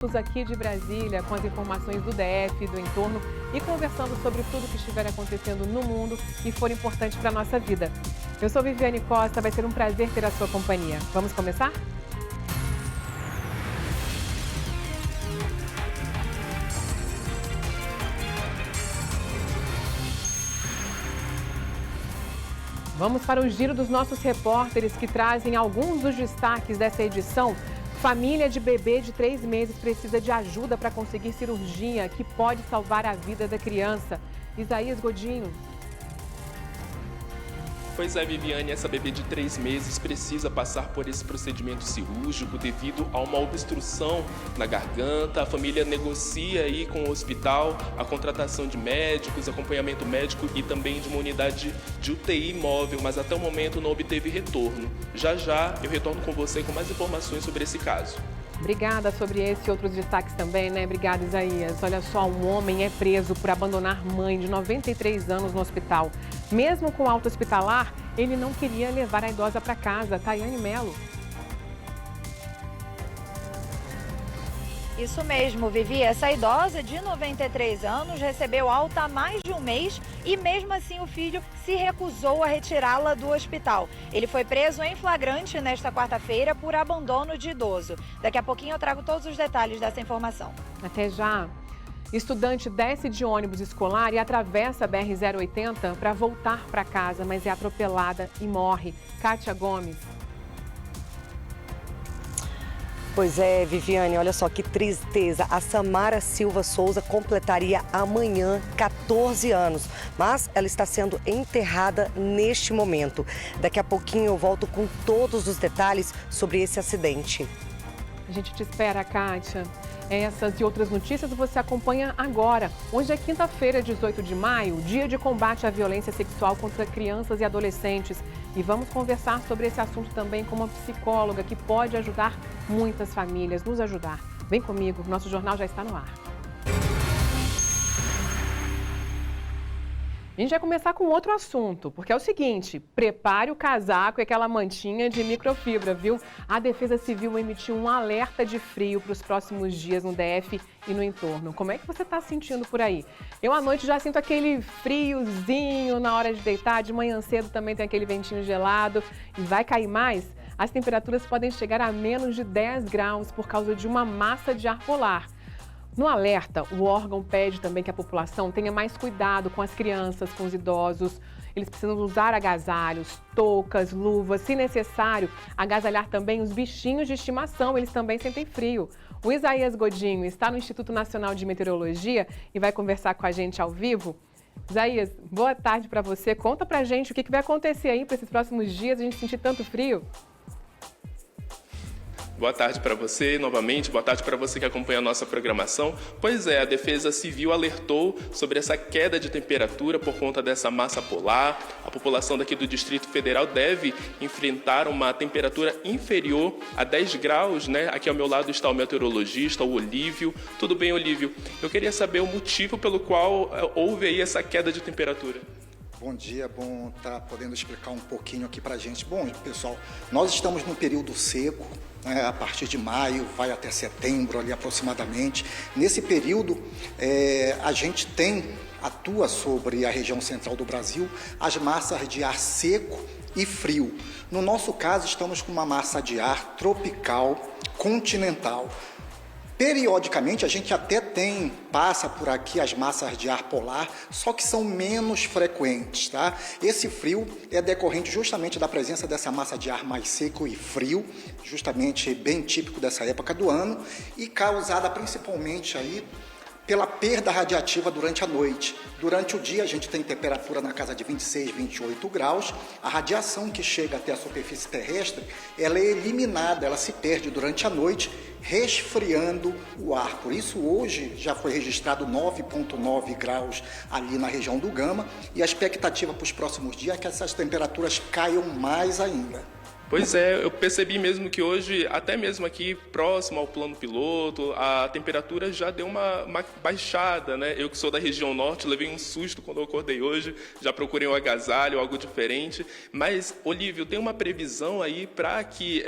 Aqui de Brasília, com as informações do DF, do entorno e conversando sobre tudo que estiver acontecendo no mundo e for importante para a nossa vida. Eu sou Viviane Costa, vai ser um prazer ter a sua companhia. Vamos começar? Vamos para o giro dos nossos repórteres que trazem alguns dos destaques dessa edição. Família de bebê de 3 meses precisa de ajuda para conseguir cirurgia que pode salvar a vida da criança. Isaías Godinho. Pois é, Viviane, essa bebê de 3 meses precisa passar por esse procedimento cirúrgico devido a uma obstrução na garganta. A família negocia aí com o hospital a contratação de médicos, acompanhamento médico e também de uma unidade de UTI móvel, mas até o momento não obteve retorno. Já já eu retorno com você com mais informações sobre esse caso. Obrigada sobre esse e outros destaques também, né? Obrigada, Isaías. Olha só, um homem é preso por abandonar mãe de 93 anos no hospital. Mesmo com alta hospitalar, ele não queria levar a idosa para casa. Tayane Mello. Isso mesmo, Vivi. Essa idosa de 93 anos recebeu alta há mais de um mês e mesmo assim o filho se recusou a retirá-la do hospital. Ele foi preso em flagrante nesta quarta-feira por abandono de idoso. Daqui a pouquinho eu trago todos os detalhes dessa informação. Até já. Estudante desce de ônibus escolar e atravessa a BR-080 para voltar para casa, mas é atropelada e morre. Kátia Gomes. Pois é, Viviane, olha só que tristeza. A Samara Silva Souza completaria amanhã 14 anos, mas ela está sendo enterrada neste momento. Daqui a pouquinho eu volto com todos os detalhes sobre esse acidente. A gente te espera, Kátia. Essas e outras notícias você acompanha agora. Hoje é quinta-feira, 18 de maio, dia de combate à violência sexual contra crianças e adolescentes. E vamos conversar sobre esse assunto também com uma psicóloga que pode ajudar muitas famílias, nos ajudar. Vem comigo, nosso jornal já está no ar. A gente vai começar com outro assunto, porque é o seguinte, prepare o casaco e aquela mantinha de microfibra, viu? A Defesa Civil emitiu um alerta de frio para os próximos dias no DF e no entorno. Como é que você está sentindo por aí? Eu à noite já sinto aquele friozinho na hora de deitar, de manhã cedo também tem aquele ventinho gelado e vai cair mais? As temperaturas podem chegar a menos de 10 graus por causa de uma massa de ar polar. No alerta, o órgão pede também que a população tenha mais cuidado com as crianças, com os idosos. Eles precisam usar agasalhos, toucas, luvas, se necessário, agasalhar também os bichinhos de estimação, eles também sentem frio. O Isaías Godinho está no Instituto Nacional de Meteorologia e vai conversar com a gente ao vivo. Isaías, boa tarde para você. Conta pra gente o que vai acontecer aí para esses próximos dias, a gente sentir tanto frio. Boa tarde para você, novamente. Boa tarde para você que acompanha a nossa programação. Pois é, a Defesa Civil alertou sobre essa queda de temperatura por conta dessa massa polar. A população daqui do Distrito Federal deve enfrentar uma temperatura inferior a 10 graus, né? Aqui ao meu lado está o meteorologista, o Olívio. Tudo bem, Olívio? Eu queria saber o motivo pelo qual houve aí essa queda de temperatura. Bom dia, bom estar podendo explicar um pouquinho aqui para a gente. Bom, pessoal, nós estamos num período seco, né, a partir de maio, vai até setembro ali aproximadamente. Nesse período, a gente atua sobre a região central do Brasil, as massas de ar seco e frio. No nosso caso, estamos com uma massa de ar tropical continental. Periodicamente a gente até passa por aqui as massas de ar polar, só que são menos frequentes, tá? Esse frio é decorrente justamente da presença dessa massa de ar mais seco e frio, justamente bem típico dessa época do ano e causada principalmente aí pela perda radiativa durante a noite. Durante o dia a gente tem temperatura na casa de 26, 28 graus. A radiação que chega até a superfície terrestre, ela é eliminada, ela se perde durante a noite, resfriando o ar. Por isso hoje já foi registrado 9,9 graus ali na região do Gama e a expectativa para os próximos dias é que essas temperaturas caiam mais ainda. Pois é, eu percebi mesmo que hoje, até mesmo aqui próximo ao plano piloto, a temperatura já deu uma baixada, né? Eu que sou da região norte, levei um susto quando eu acordei hoje, já procurei um agasalho, algo diferente. Mas, Olívio, tem uma previsão aí para que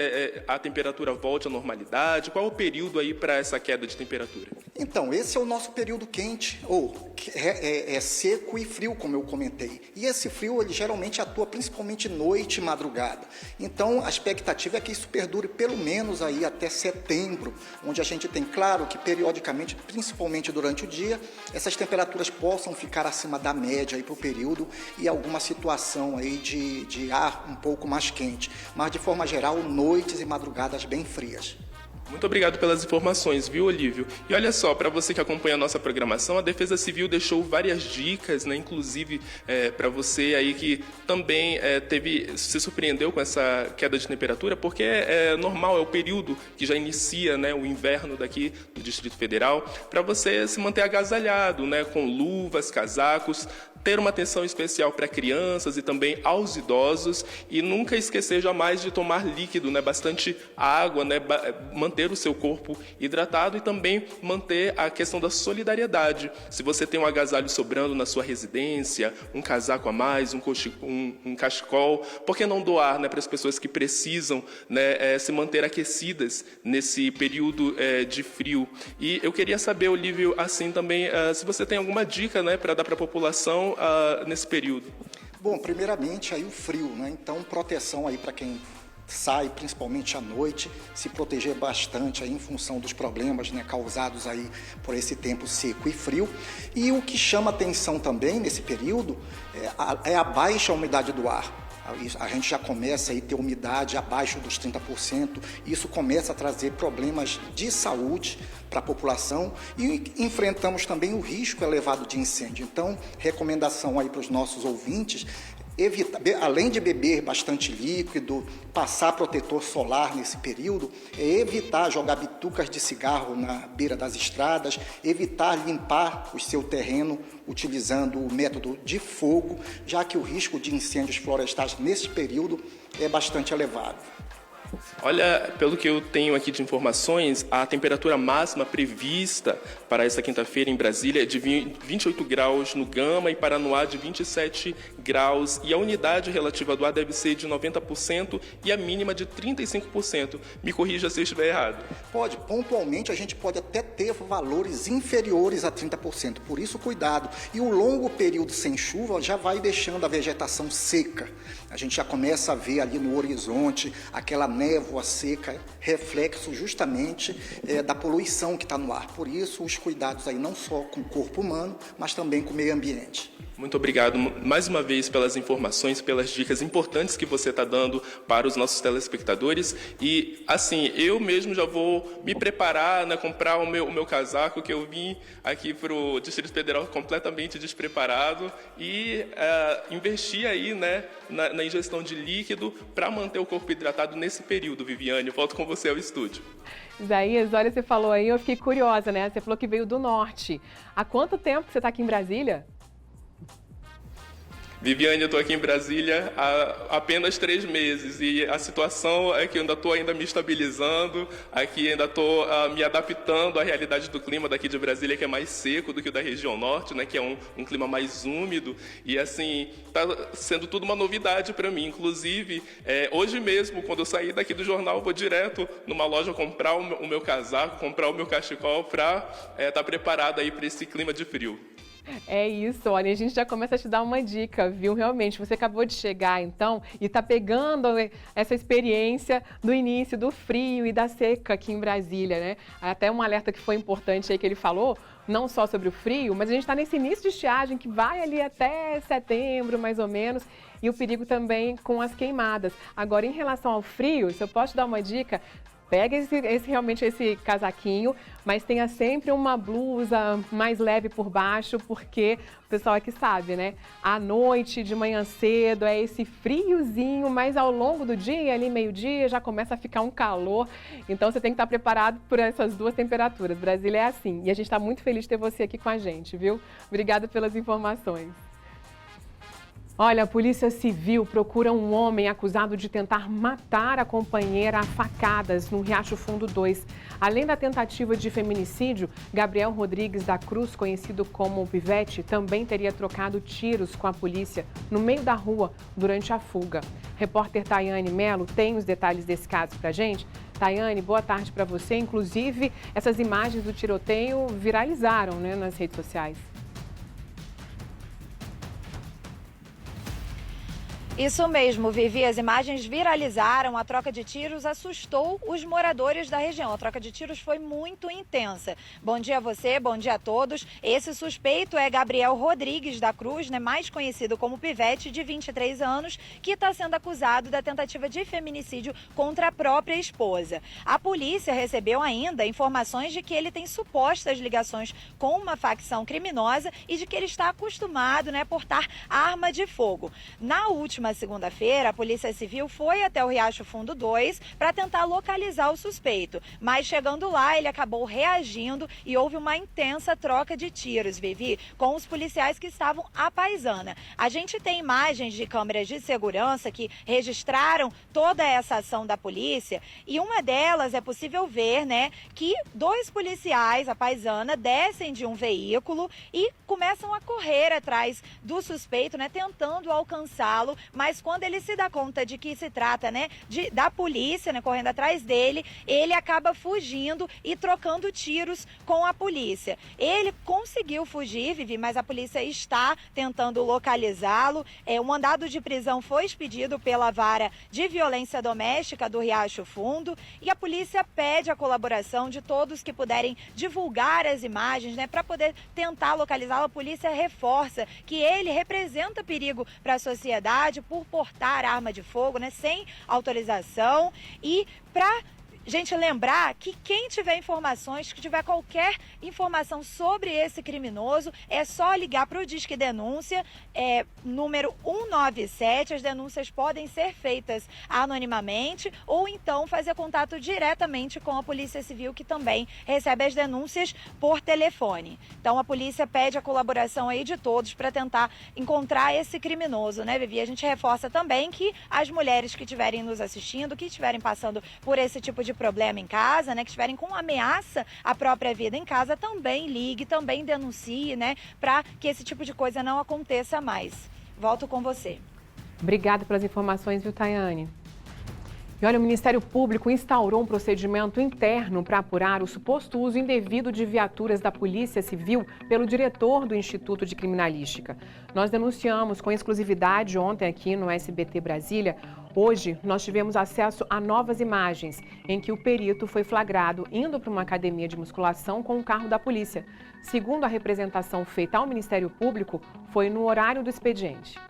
a temperatura volte à normalidade? Qual é o período aí para essa queda de temperatura? Então, esse é o nosso período quente, ou é seco e frio, como eu comentei. E esse frio, ele geralmente atua principalmente noite e madrugada. Então, a expectativa é que isso perdure pelo menos aí até setembro, onde a gente tem, claro, que periodicamente, principalmente durante o dia, essas temperaturas possam ficar acima da média aí para o período e alguma situação aí de ar um pouco mais quente. Mas, de forma geral, noites e madrugadas bem frias. Muito obrigado pelas informações, viu, Olívio? E olha só, para você que acompanha a nossa programação, a Defesa Civil deixou várias dicas, né? Inclusive para você aí que também se surpreendeu com essa queda de temperatura, porque é normal, é o período que já inicia, né, o inverno daqui do Distrito Federal, para você se manter agasalhado, né, com luvas, casacos, ter uma atenção especial para crianças e também aos idosos e nunca esquecer jamais de tomar líquido, né, bastante água, né, manter o seu corpo hidratado e também manter a questão da solidariedade. Se você tem um agasalho sobrando na sua residência, um casaco a mais, um cachecol, por que não doar, né, para as pessoas que precisam, né, se manter aquecidas nesse período de frio? E eu queria saber, Olívio, assim também, se você tem alguma dica, né, para dar para a população nesse período. Bom, primeiramente aí o frio, né? Então proteção aí para quem sai, principalmente à noite, se proteger bastante aí em função dos problemas, né, causados aí por esse tempo seco e frio. E o que chama atenção também nesse período é a baixa umidade do ar. A gente já começa a ter umidade abaixo dos 30%, isso começa a trazer problemas de saúde para a população e enfrentamos também o risco elevado de incêndio. Então, recomendação aí para os nossos ouvintes, além de beber bastante líquido, passar protetor solar nesse período, evitar jogar bitucas de cigarro na beira das estradas, evitar limpar o seu terreno utilizando o método de fogo, já que o risco de incêndios florestais nesse período é bastante elevado. Olha, pelo que eu tenho aqui de informações, a temperatura máxima prevista para essa quinta-feira em Brasília é de 28 graus no Gama e Paranoá de 27 graus. E a unidade relativa do ar deve ser de 90% e a mínima de 35%. Me corrija se eu estiver errado. Pode, pontualmente a gente pode até ter valores inferiores a 30%, por isso cuidado. E o longo período sem chuva já vai deixando a vegetação seca. A gente já começa a ver ali no horizonte aquela névoa seca, reflexo justamente da poluição que está no ar. Por isso, os cuidados aí não só com o corpo humano, mas também com o meio ambiente. Muito obrigado mais uma vez pelas informações, pelas dicas importantes que você está dando para os nossos telespectadores. E, assim, eu mesmo já vou me preparar, né, comprar o meu casaco, que eu vim aqui para o Distrito Federal completamente despreparado e investir aí, né, na ingestão de líquido para manter o corpo hidratado nesse período. Viviane, eu volto com você ao estúdio. Isaías, olha, você falou aí, eu fiquei curiosa, né? Você falou que veio do norte. Há quanto tempo você está aqui em Brasília? Viviane, eu estou aqui em Brasília há apenas 3 meses e a situação é que eu ainda estou me estabilizando, aqui ainda estou me adaptando à realidade do clima daqui de Brasília, que é mais seco do que o da região norte, né, que é um clima mais úmido e assim, está sendo tudo uma novidade para mim. Inclusive, hoje mesmo, quando eu sair daqui do jornal, eu vou direto numa loja comprar o meu casaco, comprar o meu cachecol para estar preparado aí para esse clima de frio. É isso, olha, a gente já começa a te dar uma dica, viu? Realmente, você acabou de chegar, então, e está pegando essa experiência do início do frio e da seca aqui em Brasília, né? Até um alerta que foi importante aí que ele falou, não só sobre o frio, mas a gente está nesse início de estiagem que vai ali até setembro, mais ou menos, e o perigo também com as queimadas. Agora, em relação ao frio, se eu posso te dar uma dica, pega realmente esse casaquinho, mas tenha sempre uma blusa mais leve por baixo, porque o pessoal aqui sabe, né? À noite, de manhã cedo, é esse friozinho, mas ao longo do dia, ali meio-dia, já começa a ficar um calor. Então você tem que estar preparado por essas duas temperaturas. Brasília é assim. E a gente está muito feliz de ter você aqui com a gente, viu? Obrigada pelas informações. Olha, a Polícia Civil procura um homem acusado de tentar matar a companheira a facadas no Riacho Fundo 2. Além da tentativa de feminicídio, Gabriel Rodrigues da Cruz, conhecido como Pivete, também teria trocado tiros com a polícia no meio da rua durante a fuga. Repórter Tayane Mello tem os detalhes desse caso pra gente. Tayane, boa tarde para você. Inclusive, essas imagens do tiroteio viralizaram, né, nas redes sociais. Isso mesmo, Vivi. As imagens viralizaram, a troca de tiros assustou os moradores da região. A troca de tiros foi muito intensa. Bom dia a você, bom dia a todos. Esse suspeito é Gabriel Rodrigues da Cruz, né, mais conhecido como Pivete, de 23 anos, que está sendo acusado da tentativa de feminicídio contra a própria esposa. A polícia recebeu ainda informações de que ele tem supostas ligações com uma facção criminosa e de que ele está acostumado, né, a portar arma de fogo. Na última segunda-feira, a Polícia Civil foi até o Riacho Fundo 2 para tentar localizar o suspeito, mas chegando lá ele acabou reagindo e houve uma intensa troca de tiros, Vivi, com os policiais que estavam à paisana. A gente tem imagens de câmeras de segurança que registraram toda essa ação da polícia e uma delas é possível ver, né, que dois policiais à paisana descem de um veículo e começam a correr atrás do suspeito, né, tentando alcançá-lo. Mas quando ele se dá conta de que se trata, né, da polícia, né, correndo atrás dele, ele acaba fugindo e trocando tiros com a polícia. Ele conseguiu fugir, Vivi, mas a polícia está tentando localizá-lo. Um mandado de prisão foi expedido pela Vara de Violência Doméstica do Riacho Fundo e a polícia pede a colaboração de todos que puderem divulgar as imagens, né, para poder tentar localizá-lo. A polícia reforça que ele representa perigo para a sociedade por portar arma de fogo, né, sem autorização e para gente lembrar que quem tiver informações, que tiver qualquer informação sobre esse criminoso, é só ligar para o Disque Denúncia, número 197. As denúncias podem ser feitas anonimamente ou então fazer contato diretamente com a Polícia Civil, que também recebe as denúncias por telefone. Então a polícia pede a colaboração aí de todos para tentar encontrar esse criminoso, né, Vivi? A gente reforça também que as mulheres que estiverem nos assistindo, que estiverem passando por esse tipo de problema em casa, né, que estiverem com ameaça à própria vida em casa, também ligue, também denuncie, né, para que esse tipo de coisa não aconteça mais. Volto com você. Obrigada pelas informações, viu, Tayane? E olha, o Ministério Público instaurou um procedimento interno para apurar o suposto uso indevido de viaturas da Polícia Civil pelo diretor do Instituto de Criminalística. Nós denunciamos com exclusividade ontem aqui no SBT Brasília. Hoje, nós tivemos acesso a novas imagens em que o perito foi flagrado indo para uma academia de musculação com o carro da polícia. Segundo a representação feita ao Ministério Público, foi no horário do expediente.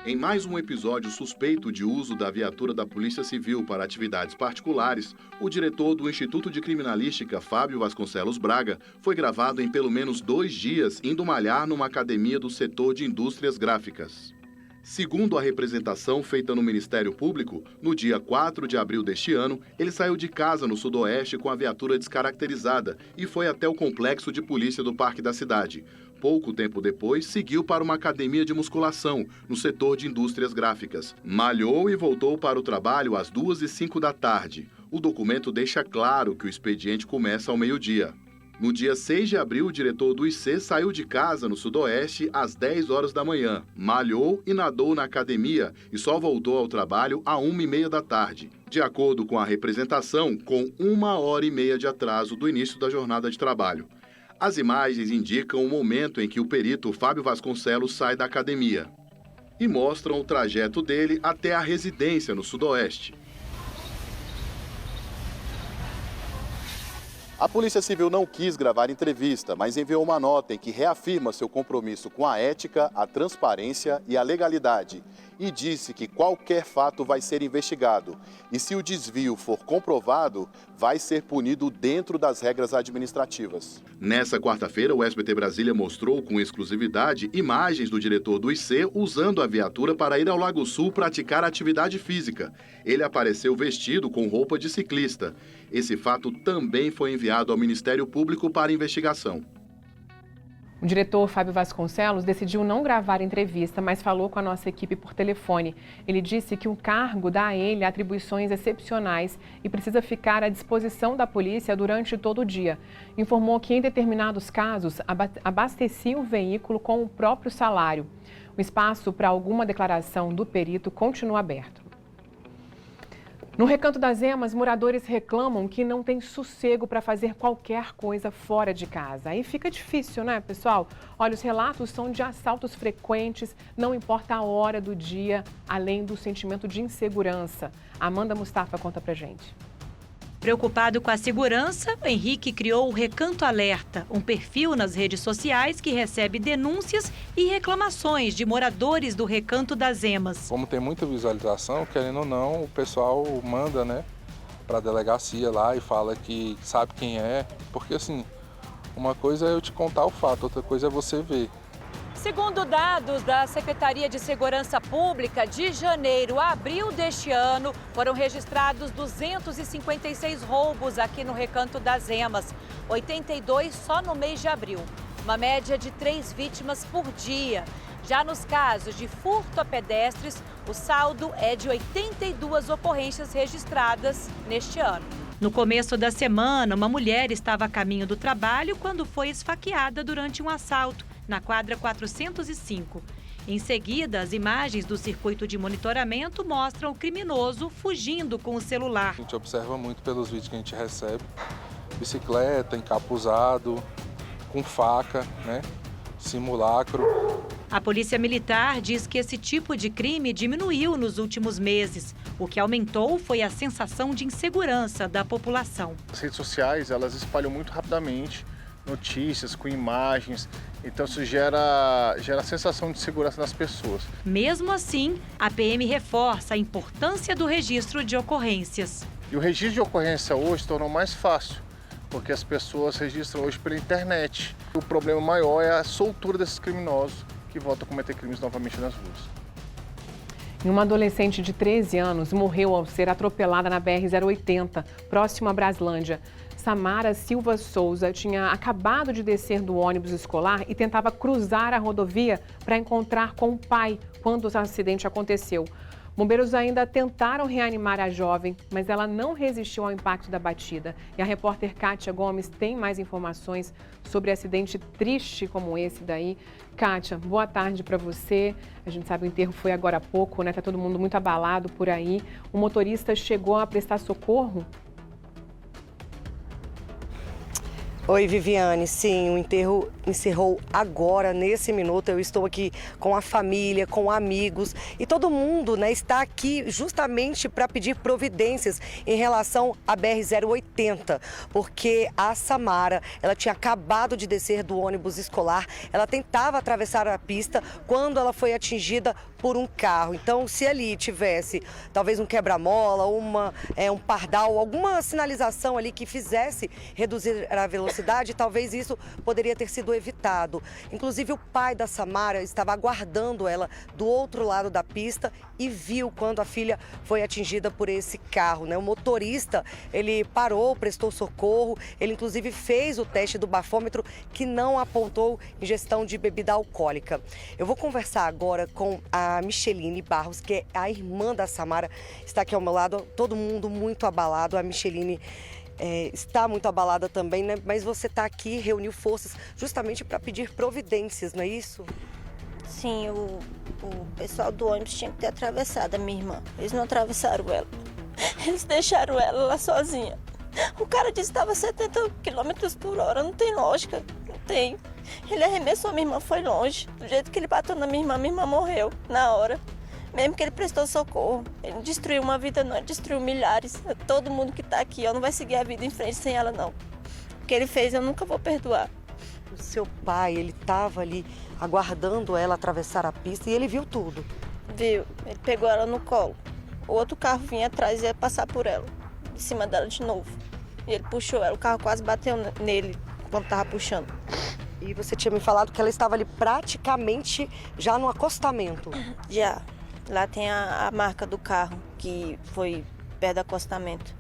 Em mais um episódio suspeito de uso da viatura da Polícia Civil para atividades particulares, o diretor do Instituto de Criminalística, Fábio Vasconcelos Braga, foi gravado em pelo menos 2 dias indo malhar numa academia do setor de indústrias gráficas. Segundo a representação feita no Ministério Público, no dia 4 de abril deste ano, ele saiu de casa no Sudoeste com a viatura descaracterizada e foi até o complexo de polícia do Parque da Cidade. Pouco tempo depois, seguiu para uma academia de musculação, no setor de indústrias gráficas. Malhou e voltou para o trabalho às 2h05 da tarde. O documento deixa claro que o expediente começa ao meio-dia. No dia 6 de abril, o diretor do IC saiu de casa no Sudoeste às 10 horas da manhã. Malhou e nadou na academia e só voltou ao trabalho às 1h30 da tarde. De acordo com a representação, com 1h30 de atraso do início da jornada de trabalho. As imagens indicam o momento em que o perito Fábio Vasconcelos sai da academia e mostram o trajeto dele até a residência no Sudoeste. A Polícia Civil não quis gravar entrevista, mas enviou uma nota em que reafirma seu compromisso com a ética, a transparência e a legalidade e disse que qualquer fato vai ser investigado e, se o desvio for comprovado, vai ser punido dentro das regras administrativas. Nessa quarta-feira, o SBT Brasília mostrou com exclusividade imagens do diretor do IC usando a viatura para ir ao Lago Sul praticar atividade física. Ele apareceu vestido com roupa de ciclista. Esse fato também foi enviado ao Ministério Público para investigação. O diretor Fábio Vasconcelos decidiu não gravar entrevista, mas falou com a nossa equipe por telefone. Ele disse que o cargo dá a ele atribuições excepcionais e precisa ficar à disposição da polícia durante todo o dia. Informou que, em determinados casos, abastecia o veículo com o próprio salário. O espaço para alguma declaração do perito continua aberto. No Recanto das Emas, moradores reclamam que não tem sossego para fazer qualquer coisa fora de casa. Aí fica difícil, né, pessoal? Olha, os relatos são de assaltos frequentes, não importa a hora do dia, além do sentimento de insegurança. Amanda Mustafa conta pra gente. Preocupado com a segurança, o Henrique criou o Recanto Alerta, um perfil nas redes sociais que recebe denúncias e reclamações de moradores do Recanto das Emas. Como tem muita visualização, querendo ou não, o pessoal manda, né, para a delegacia lá e fala que sabe quem é, porque assim, uma coisa é eu te contar o fato, outra coisa é você ver. Segundo dados da Secretaria de Segurança Pública, de janeiro a abril deste ano, foram registrados 256 roubos aqui no Recanto das Emas, 82 só no mês de abril, uma média de 3 vítimas por dia. Já nos casos de furto a pedestres, o saldo é de 82 ocorrências registradas neste ano. No começo da semana, uma mulher estava a caminho do trabalho quando foi esfaqueada durante um assalto na quadra 405. Em seguida, as imagens do circuito de monitoramento mostram o criminoso fugindo com o celular. A gente observa muito pelos vídeos que a gente recebe, bicicleta, encapuzado, com faca, né, simulacro. A Polícia Militar diz que esse tipo de crime diminuiu nos últimos meses. O que aumentou foi a sensação de insegurança da população. As redes sociais, elas espalham muito rapidamente notícias com imagens, então isso gera sensação de segurança nas pessoas. Mesmo assim, a PM reforça a importância do registro de ocorrências. E o registro de ocorrência hoje se tornou mais fácil, porque as pessoas registram hoje pela internet. O problema maior é a soltura desses criminosos que voltam a cometer crimes novamente nas ruas. Uma adolescente de 13 anos morreu ao ser atropelada na BR-080, próximo a Braslândia. Samara Silva Souza tinha acabado de descer do ônibus escolar e tentava cruzar a rodovia para encontrar com o pai quando o acidente aconteceu. Bombeiros ainda tentaram reanimar a jovem, mas ela não resistiu ao impacto da batida. E a repórter Kátia Gomes tem mais informações sobre acidente triste como esse daí. Kátia, boa tarde para você. A gente sabe que o enterro foi agora há pouco, né? Tá todo mundo muito abalado por aí. O motorista chegou a prestar socorro? Oi, Viviane. Sim, o enterro encerrou agora, nesse minuto. Eu estou aqui com a família, com amigos e todo mundo, né, está aqui justamente para pedir providências em relação à BR-080, porque a Samara, ela tinha acabado de descer do ônibus escolar, ela tentava atravessar a pista quando ela foi atingida por um carro. Então, se ali tivesse talvez um quebra-mola, um pardal, alguma sinalização ali que fizesse reduzir a velocidade, talvez isso poderia ter sido evitado. Inclusive, o pai da Samara estava aguardando ela do outro lado da pista e viu quando a filha foi atingida por esse carro, né? O motorista, ele parou, prestou socorro, ele inclusive fez o teste do bafômetro que não apontou ingestão de bebida alcoólica. Eu vou conversar agora com a Micheline Barros, que é a irmã da Samara, está aqui ao meu lado, todo mundo muito abalado. A Micheline está muito abalada também, né? Mas você está aqui, reuniu forças justamente para pedir providências, não é isso? Sim, o pessoal do ônibus tinha que ter atravessado a minha irmã. Eles não atravessaram ela. Eles deixaram ela lá sozinha. O cara disse que estava 70 km por hora, não tem lógica, não tem. Ele arremessou a minha irmã, foi longe. Do jeito que ele bateu na minha irmã morreu na hora. Mesmo que ele prestou socorro. Ele não destruiu uma vida não, ele destruiu milhares. Todo mundo que está aqui, não vai seguir a vida em frente sem ela não. O que ele fez eu nunca vou perdoar. O seu pai, ele estava ali aguardando ela atravessar a pista e ele viu tudo. Viu, ele pegou ela no colo. O outro carro vinha atrás e ia passar por ela, em cima dela de novo. E ele puxou ela, o carro quase bateu nele quando estava puxando. E você tinha me falado que ela estava ali praticamente já no acostamento. Já. Lá tem a marca do carro, que foi perto do acostamento.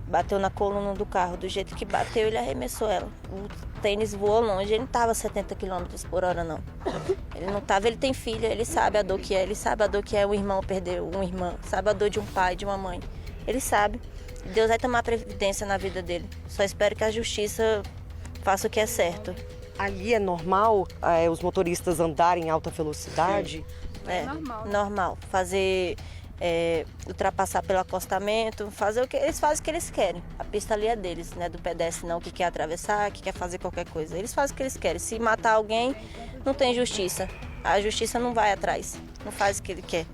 bateu na coluna do carro. Do jeito que bateu, ele arremessou ela. O tênis voou longe, ele não estava 70 km por hora, não. Ele não estava, ele tem filha, ele sabe a dor que é. Ele sabe a dor que é um irmão perder uma irmã, sabe a dor de um pai, de uma mãe. Ele sabe. Deus vai tomar providência na vida dele. Só espero que a justiça faça o que é certo. Ali é normal os motoristas andarem em alta velocidade? É normal. Fazer, ultrapassar pelo acostamento, fazer o que eles fazem o que eles querem. A pista ali é deles, não é do pedestre não, que quer atravessar, que quer fazer qualquer coisa. Eles fazem o que eles querem. Se matar alguém, não tem justiça. A justiça não vai atrás, não faz o que ele quer.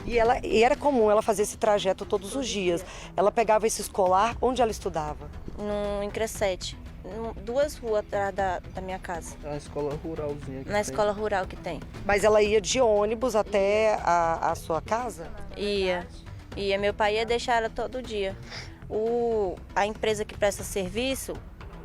E era comum ela fazer esse trajeto todos os dias. Ela pegava esse escolar, onde ela estudava? No Increscete, 2 ruas atrás da minha casa. Na escola ruralzinha que Na escola rural que tem. Mas ela ia de ônibus até a sua casa? Ia. Meu pai ia deixar ela todo dia. A empresa que presta serviço,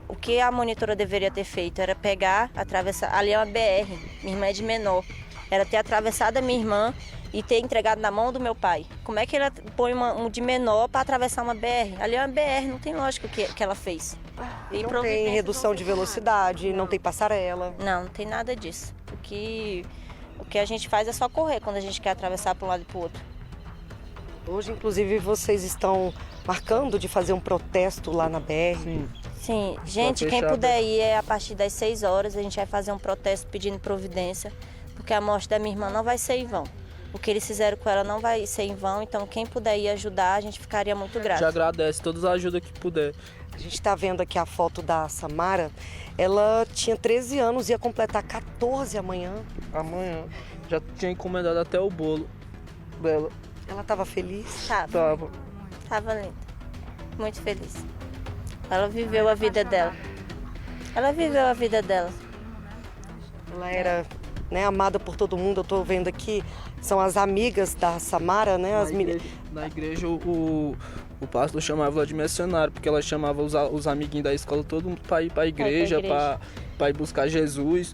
o que a monitora deveria ter feito era pegar, atravessar. Ali é uma BR, minha irmã é de menor. Era ter atravessado a minha irmã e ter entregado na mão do meu pai. Como é que ela põe um de menor para atravessar uma BR? Ali é uma BR, não tem lógica o que ela fez. E não tem redução de velocidade, não tem passarela. Não tem nada disso. O que a gente faz é só correr quando a gente quer atravessar para um lado e para o outro. Hoje, inclusive, vocês estão marcando de fazer um protesto lá na BR? Sim. Gente, quem puder ir a partir das 6 horas, a gente vai fazer um protesto pedindo providência, porque a morte da minha irmã não vai ser em vão. O que eles fizeram com ela não vai ser em vão, então quem puder ir ajudar, a gente ficaria muito grato. Já agradece todas as ajudas que puder. A gente está vendo aqui a foto da Samara. Ela tinha 13 anos, ia completar 14 amanhã. Amanhã. Já tinha encomendado até o bolo dela. Ela estava feliz? Tava linda. Muito feliz. Ela viveu a vida dela. Ela era, amada por todo mundo. Eu estou vendo aqui, são as amigas da Samara, né? Na igreja o pastor chamava ela de mercenário, porque ela chamava os amiguinhos da escola, todo mundo para ir para a igreja, para ir buscar Jesus.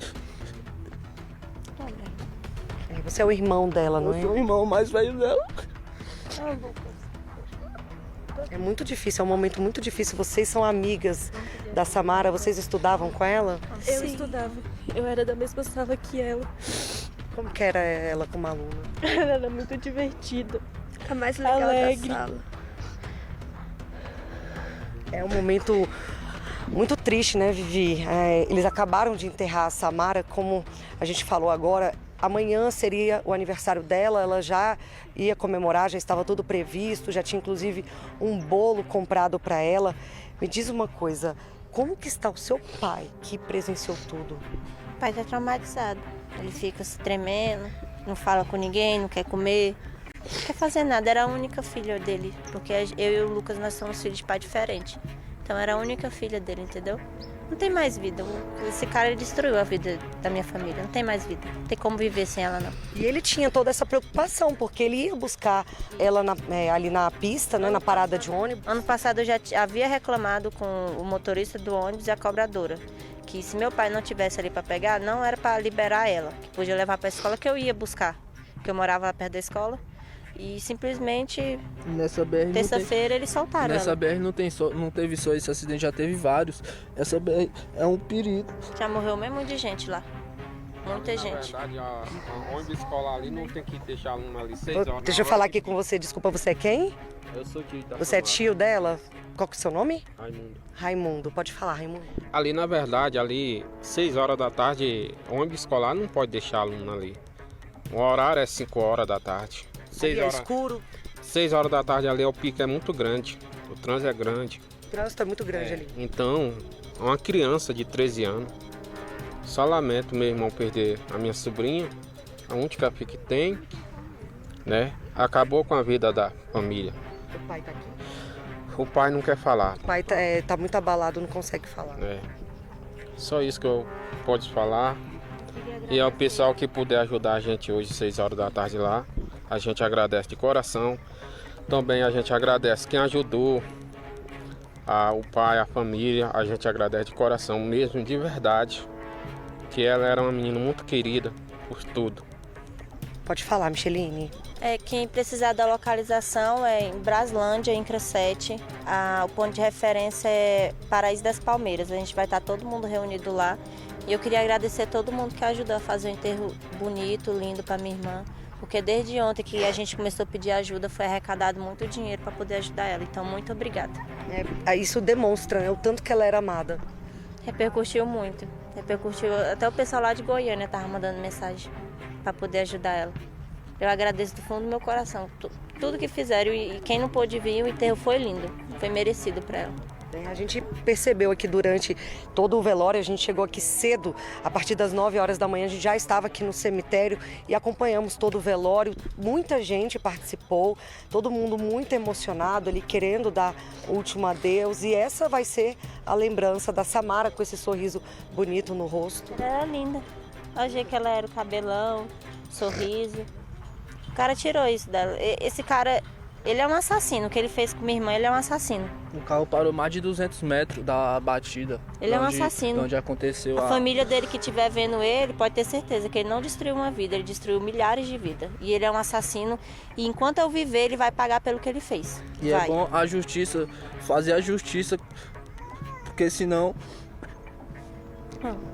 Você é o irmão dela, não é? Eu sou o irmão mais velho dela. É muito difícil, é um momento muito difícil. Vocês são amigas da Samara, vocês estudavam com ela? Eu estudava, eu era da mesma sala que ela. Como que era ela como aluna? Ela era muito divertida, a mais legal da sala. É um momento muito triste, né, Vivi? Eles acabaram de enterrar a Samara, como a gente falou agora. Amanhã seria o aniversário dela, ela já ia comemorar, já estava tudo previsto, já tinha inclusive um bolo comprado para ela. Me diz uma coisa, como que está o seu pai que presenciou tudo? O pai está traumatizado, ele fica se tremendo, não fala com ninguém, não quer comer, não quer fazer nada. Era a única filha dele, porque eu e o Lucas, nós somos filhos de pai diferente. Então era a única filha dele, entendeu? Não tem mais vida. Esse cara, ele destruiu a vida da minha família. Não tem mais vida. Não tem como viver sem ela, não. E ele tinha toda essa preocupação, porque ele ia buscar ela ali na pista, né, na parada de ônibus. Ano passado eu já havia reclamado com o motorista do ônibus e a cobradora, que se meu pai não tivesse ali para pegar, não era para liberar ela, que podia levar para a escola, que eu ia buscar, porque eu morava lá perto da escola. E simplesmente, terça-feira, eles soltaram Nessa ela. BR não teve só esse acidente, já teve vários. Essa BR é um perigo. Já morreu mesmo de gente lá. Muita gente. Na verdade, a ônibus escolar ali não tem que deixar aluno ali 6 horas. Deixa eu falar aqui com você, desculpa, você é quem? Eu sou tio da Você é tio dela? Qual que é o seu nome? Raimundo. Raimundo, pode falar, Raimundo. Ali, na verdade, 6 horas da tarde, ônibus escolar não pode deixar aluno ali. O horário é 5 horas da tarde. 6 horas. É escuro? 6 horas da tarde ali, o pico é muito grande. O trânsito é grande. O trânsito é muito grande ali. Então, uma criança de 13 anos. Só lamento meu irmão perder a minha sobrinha, a única filha que tem, né? Acabou com a vida da família. O pai tá aqui? O pai não quer falar. O pai tá muito abalado, não consegue falar. Só isso que eu posso falar. E ao pessoal que puder ajudar a gente hoje, 6 horas da tarde lá, a gente agradece de coração. Também a gente agradece quem ajudou, o pai, a família, a gente agradece de coração mesmo, de verdade. Que ela era uma menina muito querida por tudo. Pode falar, Micheline. Quem precisar da localização é em Braslândia, em Cressete. O ponto de referência é Paraíso das Palmeiras. A gente vai estar todo mundo reunido lá. E eu queria agradecer a todo mundo que ajudou a fazer um enterro bonito, lindo para minha irmã. Porque desde ontem que a gente começou a pedir ajuda, foi arrecadado muito dinheiro para poder ajudar ela. Então, muito obrigada. Isso demonstra, né, o tanto que ela era amada. Repercutiu muito. Repercutiu. Até o pessoal lá de Goiânia estava mandando mensagem para poder ajudar ela. Eu agradeço do fundo do meu coração. Tudo que fizeram e quem não pôde vir, o enterro foi lindo. Foi merecido para ela. A gente percebeu aqui durante todo o velório, a gente chegou aqui cedo, a partir das 9 horas da manhã, a gente já estava aqui no cemitério e acompanhamos todo o velório. Muita gente participou, todo mundo muito emocionado ali, querendo dar o último adeus. E essa vai ser a lembrança da Samara com esse sorriso bonito no rosto. Ela era linda. Olha o jeito que ela era, o cabelão, o sorriso. O cara tirou isso dela. Esse cara, ele é um assassino. O que ele fez com minha irmã, ele é um assassino. O carro parou mais de 200 metros da batida. Ele é um assassino. Onde aconteceu a família dele que estiver vendo ele pode ter certeza que ele não destruiu uma vida, ele destruiu milhares de vidas. E ele é um assassino e enquanto eu viver, ele vai pagar pelo que ele fez. E é bom a justiça, fazer a justiça, porque senão...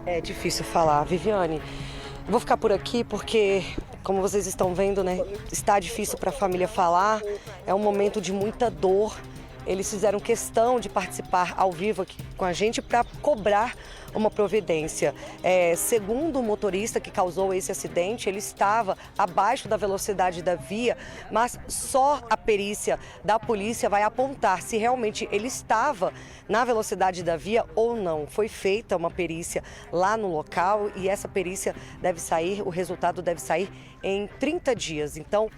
É difícil falar, Viviane. Eu vou ficar por aqui porque, como vocês estão vendo, né, está difícil para a família falar, é um momento de muita dor. Eles fizeram questão de participar ao vivo aqui com a gente para cobrar uma providência. Segundo o motorista que causou esse acidente, ele estava abaixo da velocidade da via, mas só a perícia da polícia vai apontar se realmente ele estava na velocidade da via ou não. Foi feita uma perícia lá no local e essa perícia deve sair, o resultado deve sair em 30 dias. Então,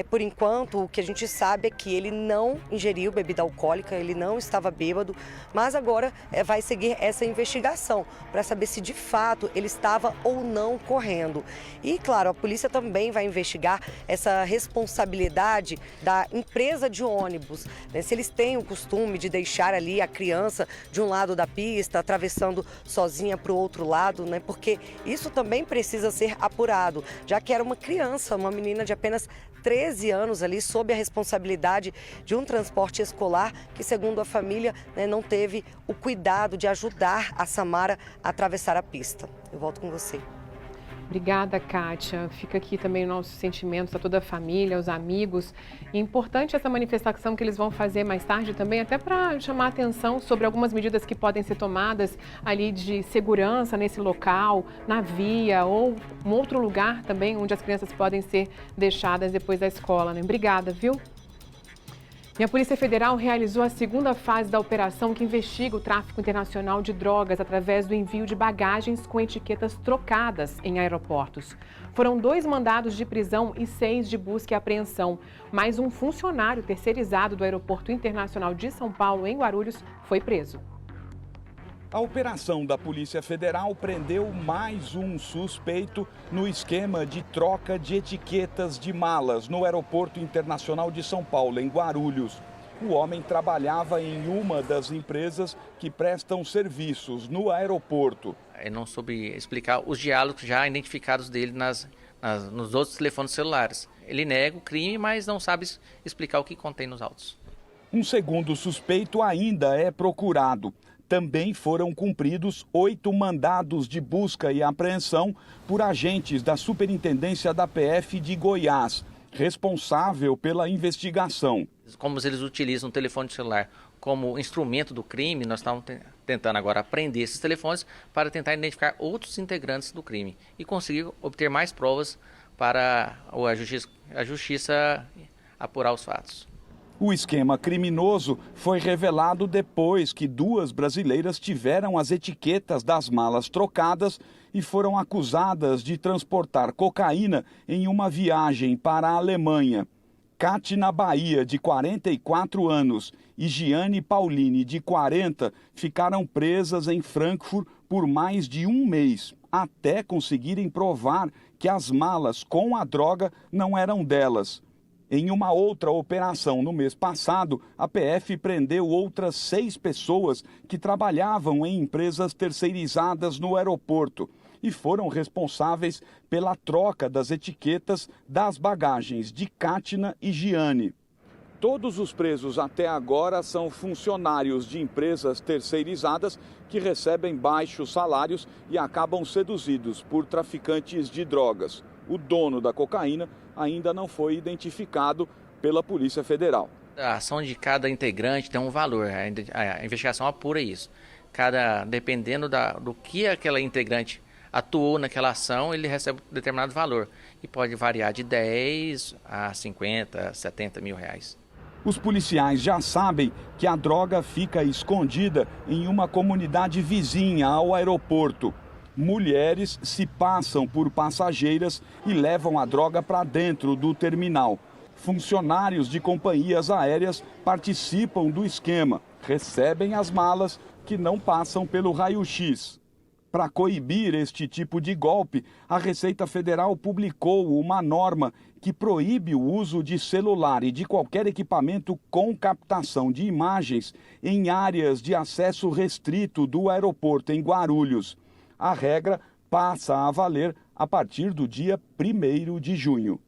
por enquanto, o que a gente sabe é que ele não ingeriu bebida alcoólica, ele não estava bêbado, mas agora vai seguir essa investigação para saber se de fato ele estava ou não correndo. E, claro, a polícia também vai investigar essa responsabilidade da empresa de ônibus, né? Se eles têm o costume de deixar ali a criança de um lado da pista, atravessando sozinha para o outro lado, né? Porque isso também precisa ser apurado, já que era uma criança, uma menina de apenas 13 anos ali, sob a responsabilidade de um transporte escolar que, segundo a família, né, não teve o cuidado de ajudar a Samara a atravessar a pista. Eu volto com você. Obrigada, Kátia. Fica aqui também nossos sentimentos a toda a família, aos amigos. E importante essa manifestação que eles vão fazer mais tarde também, até para chamar a atenção sobre algumas medidas que podem ser tomadas ali de segurança nesse local, na via ou um outro lugar também onde as crianças podem ser deixadas depois da escola, né? Obrigada, viu? E a Polícia Federal realizou a segunda fase da operação que investiga o tráfico internacional de drogas através do envio de bagagens com etiquetas trocadas em aeroportos. Foram 2 mandados de prisão e 6 de busca e apreensão. Mais um funcionário terceirizado do Aeroporto Internacional de São Paulo, em Guarulhos, foi preso. A operação da Polícia Federal prendeu mais um suspeito no esquema de troca de etiquetas de malas no Aeroporto Internacional de São Paulo, em Guarulhos. O homem trabalhava em uma das empresas que prestam serviços no aeroporto. Eu não soube explicar os diálogos já identificados dele nos outros telefones celulares. Ele nega o crime, mas não sabe explicar o que contém nos autos. Um segundo suspeito ainda é procurado. Também foram cumpridos 8 mandados de busca e apreensão por agentes da Superintendência da PF de Goiás, responsável pela investigação. Como eles utilizam o telefone celular como instrumento do crime, nós estamos tentando agora apreender esses telefones para tentar identificar outros integrantes do crime e conseguir obter mais provas para a justiça apurar os fatos. O esquema criminoso foi revelado depois que 2 brasileiras tiveram as etiquetas das malas trocadas e foram acusadas de transportar cocaína em uma viagem para a Alemanha. Cátina Bahia, de 44 anos, e Giane Paulini, de 40, ficaram presas em Frankfurt por mais de 1 mês, até conseguirem provar que as malas com a droga não eram delas. Em uma outra operação no mês passado, a PF prendeu outras 6 pessoas que trabalhavam em empresas terceirizadas no aeroporto e foram responsáveis pela troca das etiquetas das bagagens de Kátina e Giane. Todos os presos até agora são funcionários de empresas terceirizadas que recebem baixos salários e acabam seduzidos por traficantes de drogas. O dono da cocaína ainda não foi identificado pela Polícia Federal. A ação de cada integrante tem um valor, a investigação apura isso. Dependendo do que aquela integrante atuou naquela ação, ele recebe um determinado valor. E pode variar de 10 a 50, 70 mil reais. Os policiais já sabem que a droga fica escondida em uma comunidade vizinha ao aeroporto. Mulheres se passam por passageiras e levam a droga para dentro do terminal. Funcionários de companhias aéreas participam do esquema, recebem as malas que não passam pelo raio-x. Para coibir este tipo de golpe, a Receita Federal publicou uma norma que proíbe o uso de celular e de qualquer equipamento com captação de imagens em áreas de acesso restrito do aeroporto em Guarulhos. A regra passa a valer a partir do dia 1º de junho.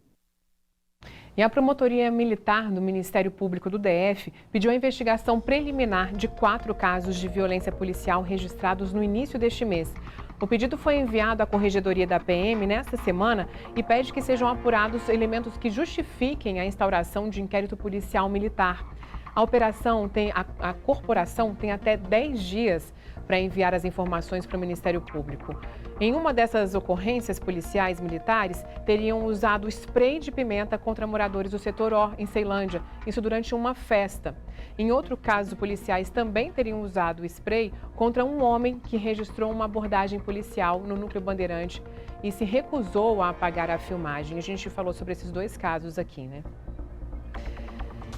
E a Promotoria Militar do Ministério Público do DF pediu a investigação preliminar de 4 casos de violência policial registrados no início deste mês. O pedido foi enviado à Corregedoria da PM nesta semana e pede que sejam apurados elementos que justifiquem a instauração de inquérito policial militar. A corporação tem até 10 dias para enviar as informações para o Ministério Público. Em uma dessas ocorrências, policiais militares teriam usado spray de pimenta contra moradores do setor O, em Ceilândia, isso durante uma festa. Em outro caso, policiais também teriam usado spray contra um homem que registrou uma abordagem policial no Núcleo Bandeirante e se recusou a apagar a filmagem. A gente falou sobre esses 2 casos aqui, né?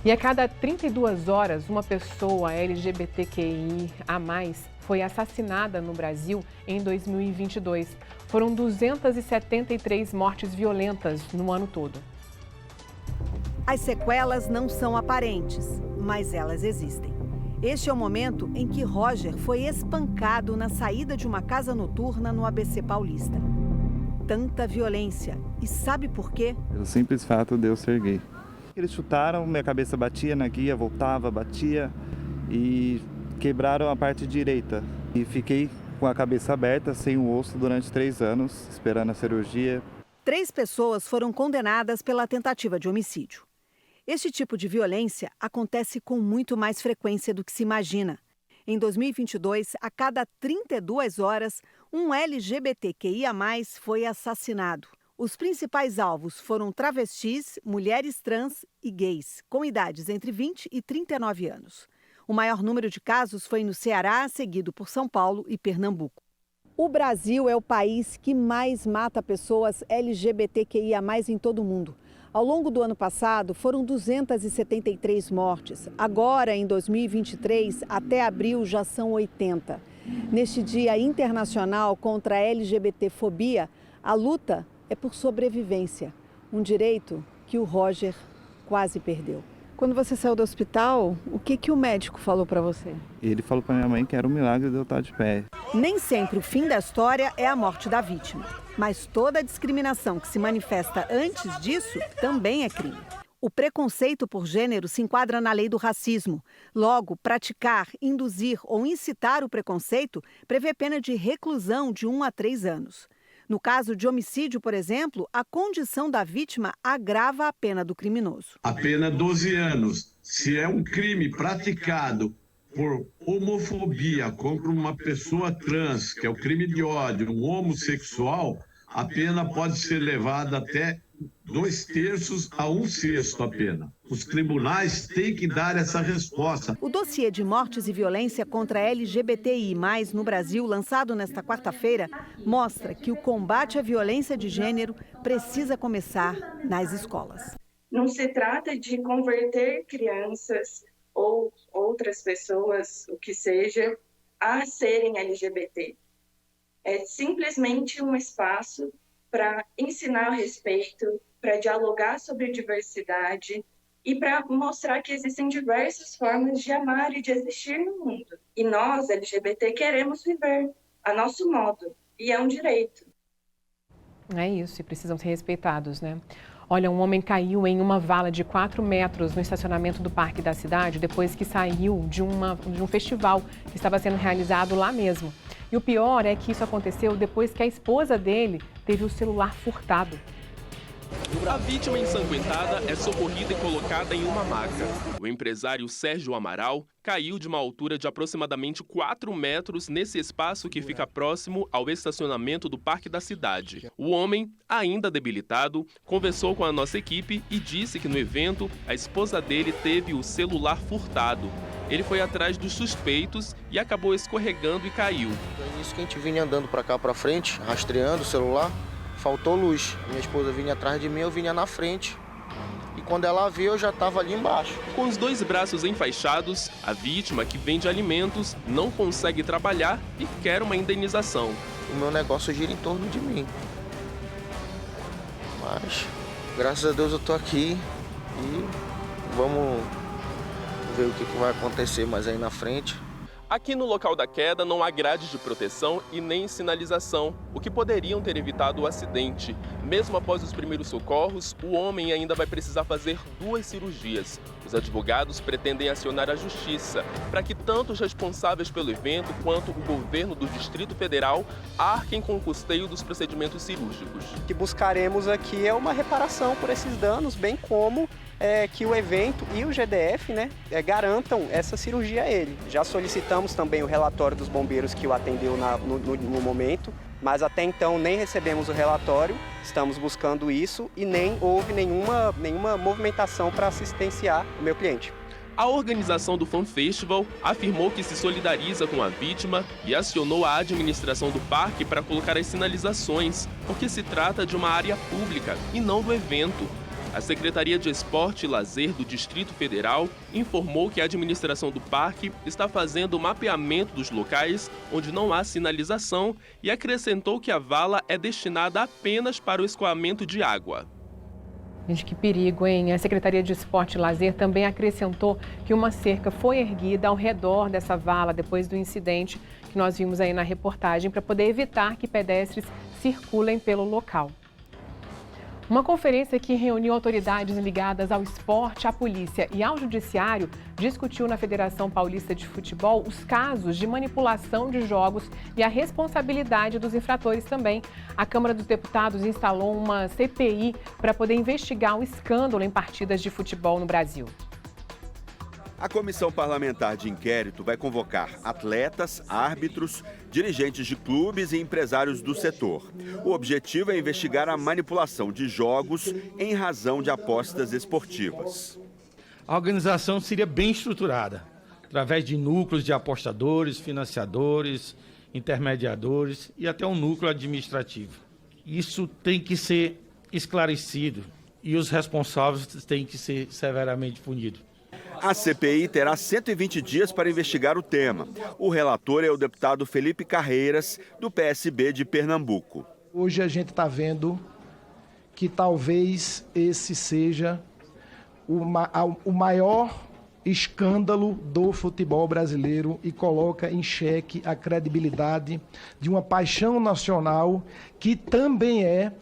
E a cada 32 horas, uma pessoa LGBTQI a mais foi assassinada no Brasil em 2022. Foram 273 mortes violentas no ano todo. As sequelas não são aparentes, mas elas existem. Este é o momento em que Roger foi espancado na saída de uma casa noturna no ABC Paulista. Tanta violência. E sabe por quê? Pelo simples fato de eu ser gay. Eles chutaram, minha cabeça batia na guia, voltava, batia e quebraram a parte direita. E fiquei com a cabeça aberta, sem o osso, durante 3 anos, esperando a cirurgia. 3 pessoas foram condenadas pela tentativa de homicídio. Este tipo de violência acontece com muito mais frequência do que se imagina. Em 2022, a cada 32 horas, um LGBTQIA+ foi assassinado. Os principais alvos foram travestis, mulheres trans e gays, com idades entre 20 e 39 anos. O maior número de casos foi no Ceará, seguido por São Paulo e Pernambuco. O Brasil é o país que mais mata pessoas LGBTQIA+ em todo o mundo. Ao longo do ano passado, foram 273 mortes. Agora, em 2023, até abril, já são 80. Neste Dia Internacional contra a LGBTfobia, a luta é por sobrevivência, um direito que o Roger quase perdeu. Quando você saiu do hospital, o que o médico falou para você? Ele falou para minha mãe que era um milagre de eu estar de pé. Nem sempre o fim da história é a morte da vítima, mas toda discriminação que se manifesta antes disso também é crime. O preconceito por gênero se enquadra na lei do racismo. Logo, praticar, induzir ou incitar o preconceito prevê pena de reclusão de 1 a 3 anos. No caso de homicídio, por exemplo, a condição da vítima agrava a pena do criminoso. A pena 12 anos. Se é um crime praticado por homofobia contra uma pessoa trans, que é o crime de ódio, um homossexual, a pena pode ser levada até 2/3 a 1/6 a pena. Os tribunais têm que dar essa resposta. O dossiê de mortes e violência contra LGBTI+, no Brasil, lançado nesta quarta-feira, mostra que o combate à violência de gênero precisa começar nas escolas. Não se trata de converter crianças ou outras pessoas, o que seja, a serem LGBT. É simplesmente um espaço para ensinar o respeito, para dialogar sobre diversidade e para mostrar que existem diversas formas de amar e de existir no mundo. E nós, LGBT, queremos viver a nosso modo. e é um direito. É isso, e precisam ser respeitados, né? Olha, um homem caiu em uma vala de 4 metros no estacionamento do parque da cidade depois que saiu de um festival que estava sendo realizado lá mesmo. E o pior é que isso aconteceu depois que a esposa dele teve o celular furtado. A vítima ensanguentada é socorrida e colocada em uma maca. O empresário Sérgio Amaral caiu de uma altura de aproximadamente 4 metros nesse espaço que fica próximo ao estacionamento do Parque da Cidade. O homem, ainda debilitado, conversou com a nossa equipe e disse que no evento a esposa dele teve o celular furtado. Ele foi atrás dos suspeitos e acabou escorregando e caiu. No início que a gente vinha andando para cá para frente, rastreando o celular, faltou luz. Minha esposa vinha atrás de mim, eu vinha na frente. E quando ela viu, eu já estava ali embaixo. Com os 2 braços enfaixados, a vítima, que vende alimentos, não consegue trabalhar e quer uma indenização. O meu negócio gira em torno de mim. Mas, graças a Deus, eu estou aqui e vamos ver o que vai acontecer mais aí na frente. Aqui no local da queda não há grade de proteção e nem sinalização, o que poderiam ter evitado o acidente. Mesmo após os primeiros socorros, o homem ainda vai precisar fazer 2 cirurgias. Os advogados pretendem acionar a justiça para que tanto os responsáveis pelo evento quanto o governo do Distrito Federal arquem com o custeio dos procedimentos cirúrgicos. O que buscaremos aqui é uma reparação por esses danos, bem como que o evento e o GDF garantam essa cirurgia a ele. Já solicitamos também o relatório dos bombeiros que o atendeu no momento, mas até então nem recebemos o relatório, estamos buscando isso e nem houve nenhuma movimentação para assistenciar o meu cliente. A organização do Fan Festival afirmou que se solidariza com a vítima e acionou a administração do parque para colocar as sinalizações, porque se trata de uma área pública e não do evento. A Secretaria de Esporte e Lazer do Distrito Federal informou que a administração do parque está fazendo o mapeamento dos locais onde não há sinalização e acrescentou que a vala é destinada apenas para o escoamento de água. Gente, que perigo, hein? A Secretaria de Esporte e Lazer também acrescentou que uma cerca foi erguida ao redor dessa vala depois do incidente que nós vimos aí na reportagem para poder evitar que pedestres circulem pelo local. Uma conferência que reuniu autoridades ligadas ao esporte, à polícia e ao judiciário discutiu na Federação Paulista de Futebol os casos de manipulação de jogos e a responsabilidade dos infratores também. A Câmara dos Deputados instalou uma CPI para poder investigar um escândalo em partidas de futebol no Brasil. A Comissão Parlamentar de Inquérito vai convocar atletas, árbitros, dirigentes de clubes e empresários do setor. O objetivo é investigar a manipulação de jogos em razão de apostas esportivas. A organização seria bem estruturada, através de núcleos de apostadores, financiadores, intermediadores e até um núcleo administrativo. Isso tem que ser esclarecido e os responsáveis têm que ser severamente punidos. A CPI terá 120 dias para investigar o tema. O relator é o deputado Felipe Carreiras, do PSB de Pernambuco. Hoje a gente está vendo que talvez esse seja o maior escândalo do futebol brasileiro e coloca em xeque a credibilidade de uma paixão nacional que também é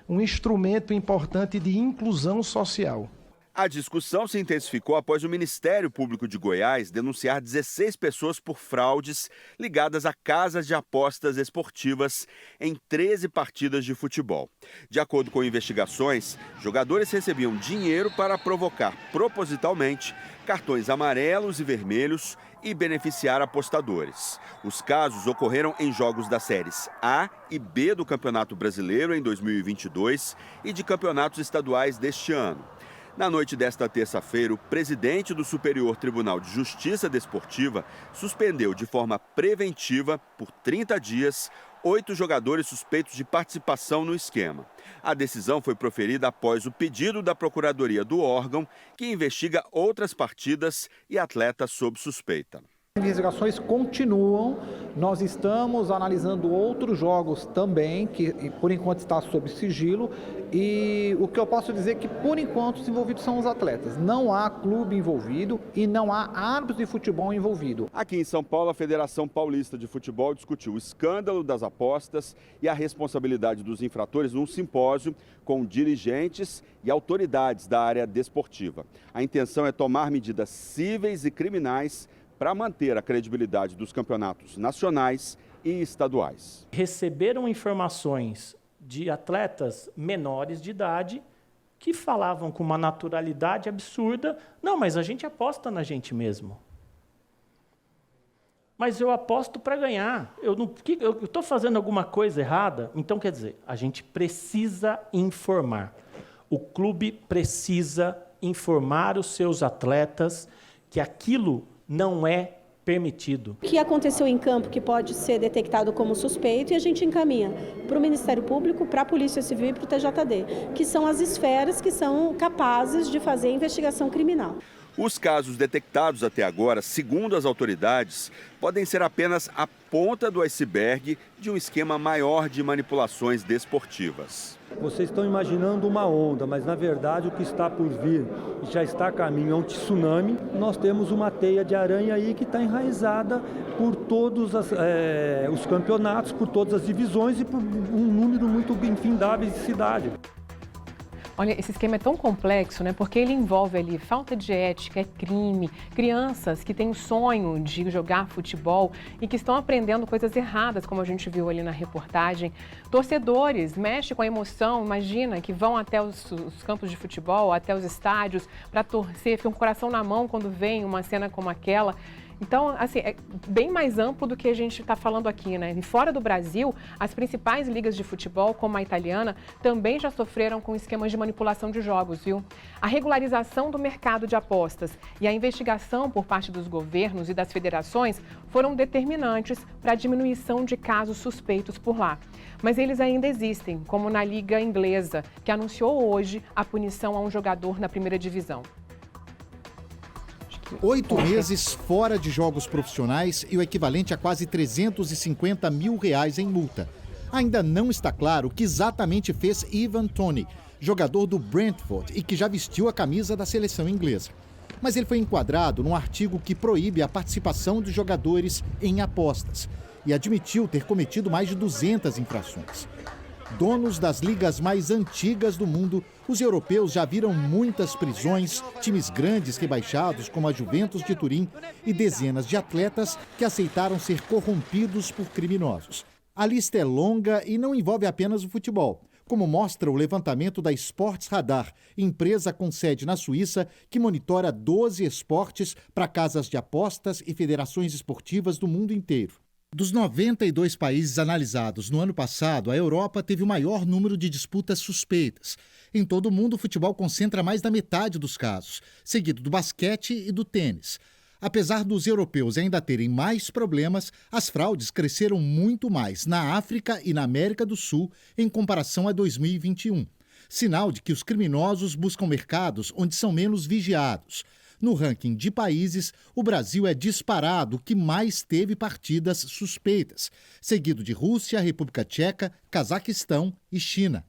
um instrumento importante de inclusão social. A discussão se intensificou após o Ministério Público de Goiás denunciar 16 pessoas por fraudes ligadas a casas de apostas esportivas em 13 partidas de futebol. De acordo com investigações, jogadores recebiam dinheiro para provocar propositalmente cartões amarelos e vermelhos e beneficiar apostadores. Os casos ocorreram em jogos das séries A e B do Campeonato Brasileiro em 2022 e de campeonatos estaduais deste ano. Na noite desta terça-feira, o presidente do Superior Tribunal de Justiça Desportiva suspendeu de forma preventiva, por 30 dias, 8 jogadores suspeitos de participação no esquema. A decisão foi proferida após o pedido da Procuradoria do órgão, que investiga outras partidas e atletas sob suspeita. As investigações continuam, nós estamos analisando outros jogos também, que por enquanto está sob sigilo, e o que eu posso dizer é que por enquanto os envolvidos são os atletas. Não há clube envolvido e não há árbitros de futebol envolvido. Aqui em São Paulo, a Federação Paulista de Futebol discutiu o escândalo das apostas e a responsabilidade dos infratores num simpósio com dirigentes e autoridades da área desportiva. A intenção é tomar medidas cíveis e criminais para manter a credibilidade dos campeonatos nacionais e estaduais. Receberam informações de atletas menores de idade que falavam com uma naturalidade absurda: não, mas a gente aposta na gente mesmo. Mas eu aposto para ganhar. Eu estou fazendo alguma coisa errada? Então, quer dizer, a gente precisa informar. O clube precisa informar os seus atletas que aquilo não é permitido. O que aconteceu em campo que pode ser detectado como suspeito e a gente encaminha para o Ministério Público, para a Polícia Civil e para o TJD, que são as esferas que são capazes de fazer a investigação criminal. Os casos detectados até agora, segundo as autoridades, podem ser apenas a ponta do iceberg de um esquema maior de manipulações desportivas. Vocês estão imaginando uma onda, mas na verdade o que está por vir e já está a caminho é um tsunami. Nós temos uma teia de aranha aí que está enraizada por todos os campeonatos, por todas as divisões e por um número muito infindável de cidades. Olha, esse esquema é tão complexo, né? Porque ele envolve ali falta de ética, é crime, crianças que têm o sonho de jogar futebol e que estão aprendendo coisas erradas, como a gente viu ali na reportagem. Torcedores, mexe com a emoção, imagina, que vão até os campos de futebol, até os estádios para torcer, ficam com o coração na mão quando vem uma cena como aquela. Então, assim, é bem mais amplo do que a gente está falando aqui, né? E fora do Brasil, as principais ligas de futebol, como a italiana, também já sofreram com esquemas de manipulação de jogos, viu? A regularização do mercado de apostas e a investigação por parte dos governos e das federações foram determinantes para a diminuição de casos suspeitos por lá. Mas eles ainda existem, como na Liga Inglesa, que anunciou hoje a punição a um jogador na primeira divisão. 8 meses fora de jogos profissionais e o equivalente a quase R$350 mil em multa. Ainda não está claro o que exatamente fez Ivan Toney, jogador do Brentford e que já vestiu a camisa da seleção inglesa. Mas ele foi enquadrado num artigo que proíbe a participação dos jogadores em apostas e admitiu ter cometido mais de 200 infrações. Donos das ligas mais antigas do mundo, os europeus já viram muitas prisões, times grandes rebaixados como a Juventus de Turim e dezenas de atletas que aceitaram ser corrompidos por criminosos. A lista é longa e não envolve apenas o futebol, como mostra o levantamento da Sports Radar, empresa com sede na Suíça que monitora 12 esportes para casas de apostas e federações esportivas do mundo inteiro. Dos 92 países analisados no ano passado, a Europa teve o maior número de disputas suspeitas. Em todo o mundo, o futebol concentra mais da metade dos casos, seguido do basquete e do tênis. Apesar dos europeus ainda terem mais problemas, as fraudes cresceram muito mais na África e na América do Sul em comparação a 2021. Sinal de que os criminosos buscam mercados onde são menos vigiados. No ranking de países, o Brasil é disparado o que mais teve partidas suspeitas, seguido de Rússia, República Tcheca, Cazaquistão e China.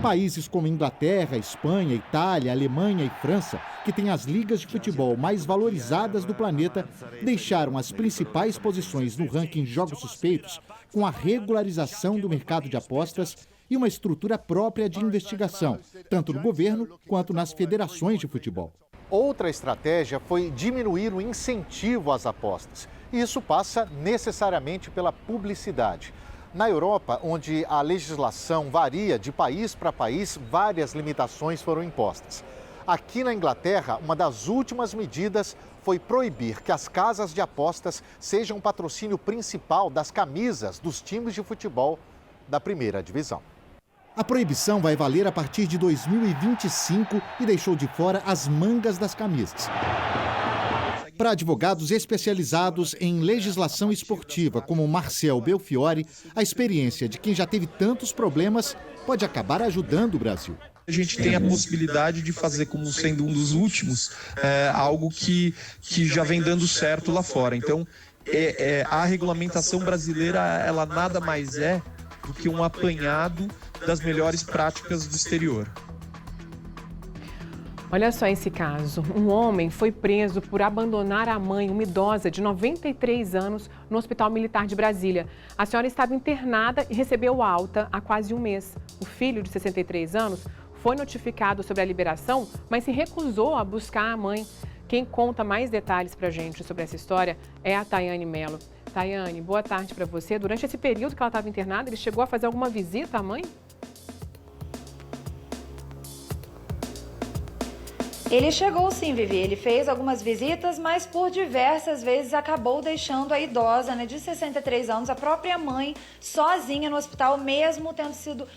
Países como Inglaterra, Espanha, Itália, Alemanha e França, que têm as ligas de futebol mais valorizadas do planeta, deixaram as principais posições no ranking de jogos suspeitos com a regularização do mercado de apostas e uma estrutura própria de investigação, tanto no governo quanto nas federações de futebol. Outra estratégia foi diminuir o incentivo às apostas. E isso passa necessariamente pela publicidade. Na Europa, onde a legislação varia de país para país, várias limitações foram impostas. Aqui na Inglaterra, uma das últimas medidas foi proibir que as casas de apostas sejam o patrocínio principal das camisas dos times de futebol da primeira divisão. A proibição vai valer a partir de 2025 e deixou de fora as mangas das camisas. Para advogados especializados em legislação esportiva, como Marcel Belfiore, a experiência de quem já teve tantos problemas pode acabar ajudando o Brasil. A gente tem a possibilidade de fazer, como sendo um dos últimos, algo que já vem dando certo lá fora. Então, a regulamentação brasileira, ela nada mais é do que um apanhado das melhores práticas do exterior. Olha só esse caso. Um homem foi preso por abandonar a mãe, uma idosa de 93 anos, no Hospital Militar de Brasília. A senhora estava internada e recebeu alta há quase um mês. O filho, de 63 anos, foi notificado sobre a liberação, mas se recusou a buscar a mãe. Quem conta mais detalhes para a gente sobre essa história é a Tayane Mello. Tayane, boa tarde para você. Durante esse período que ela estava internada, ele chegou a fazer alguma visita à mãe? Ele chegou sim, Vivi. Ele fez algumas visitas, mas por diversas vezes acabou deixando a idosa, né, de 63 anos, a própria mãe, sozinha no hospital, mesmo tendo sido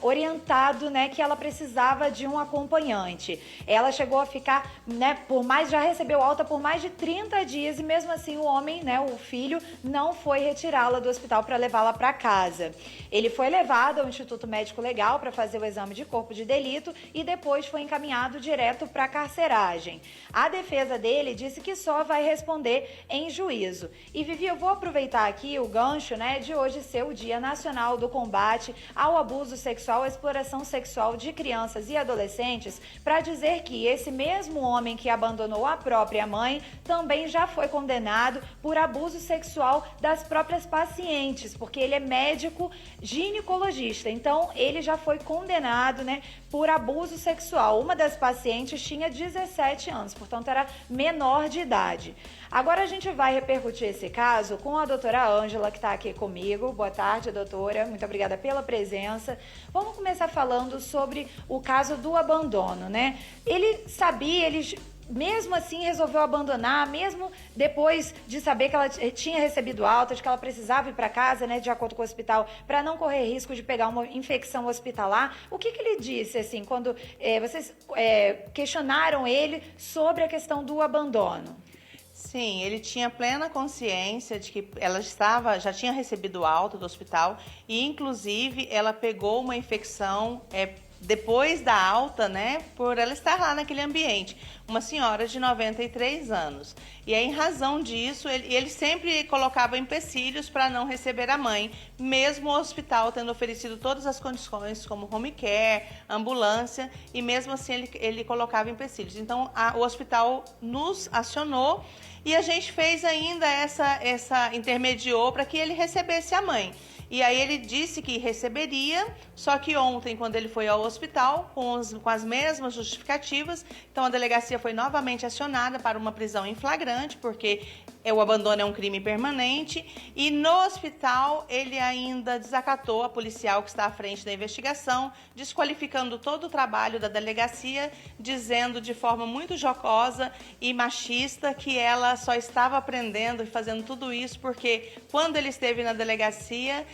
orientado, né, que ela precisava de um acompanhante. Ela chegou a ficar, né, já recebeu alta por mais de 30 dias e mesmo assim o homem, né, o filho, não foi retirá-la do hospital para levá-la para casa. Ele foi levado ao Instituto Médico Legal para fazer o exame de corpo de delito e depois foi encaminhado direto para carceragem. A defesa dele disse que só vai responder em juízo. E Vivi, eu vou aproveitar aqui o gancho, né, de hoje ser o Dia Nacional do Combate ao Abuso Sexual, à Exploração Sexual de Crianças e Adolescentes, para dizer que esse mesmo homem que abandonou a própria mãe também já foi condenado por abuso sexual das próprias pacientes, porque ele é médico ginecologista. Então, ele já foi condenado, né, por abuso sexual. Uma das pacientes tinha 17 anos, portanto era menor de idade. Agora a gente vai repercutir esse caso com a doutora Ângela, que está aqui comigo. Boa tarde, doutora. Muito obrigada pela presença. Vamos começar falando sobre o caso do abandono, né? Ele sabia, mesmo assim resolveu abandonar, mesmo depois de saber que ela tinha recebido alta, de que ela precisava ir para casa, né, de acordo com o hospital, para não correr risco de pegar uma infecção hospitalar. O que ele disse, assim, quando vocês questionaram ele sobre a questão do abandono? Sim, ele tinha plena consciência de que ela já tinha recebido alta do hospital e, inclusive, ela pegou uma infecção depois da alta, né, por ela estar lá naquele ambiente, uma senhora de 93 anos. E aí, em razão disso, ele sempre colocava empecilhos para não receber a mãe, mesmo o hospital tendo oferecido todas as condições, como home care, ambulância, e mesmo assim ele colocava empecilhos. Então, o hospital nos acionou e a gente fez ainda intermediou para que ele recebesse a mãe. E aí ele disse que receberia, só que ontem, quando ele foi ao hospital, com as mesmas justificativas, então a delegacia foi novamente acionada para uma prisão em flagrante, porque o abandono é um crime permanente, e no hospital ele ainda desacatou a policial que está à frente da investigação, desqualificando todo o trabalho da delegacia, dizendo de forma muito jocosa e machista que ela só estava aprendendo e fazendo tudo isso porque quando ele esteve na delegacia,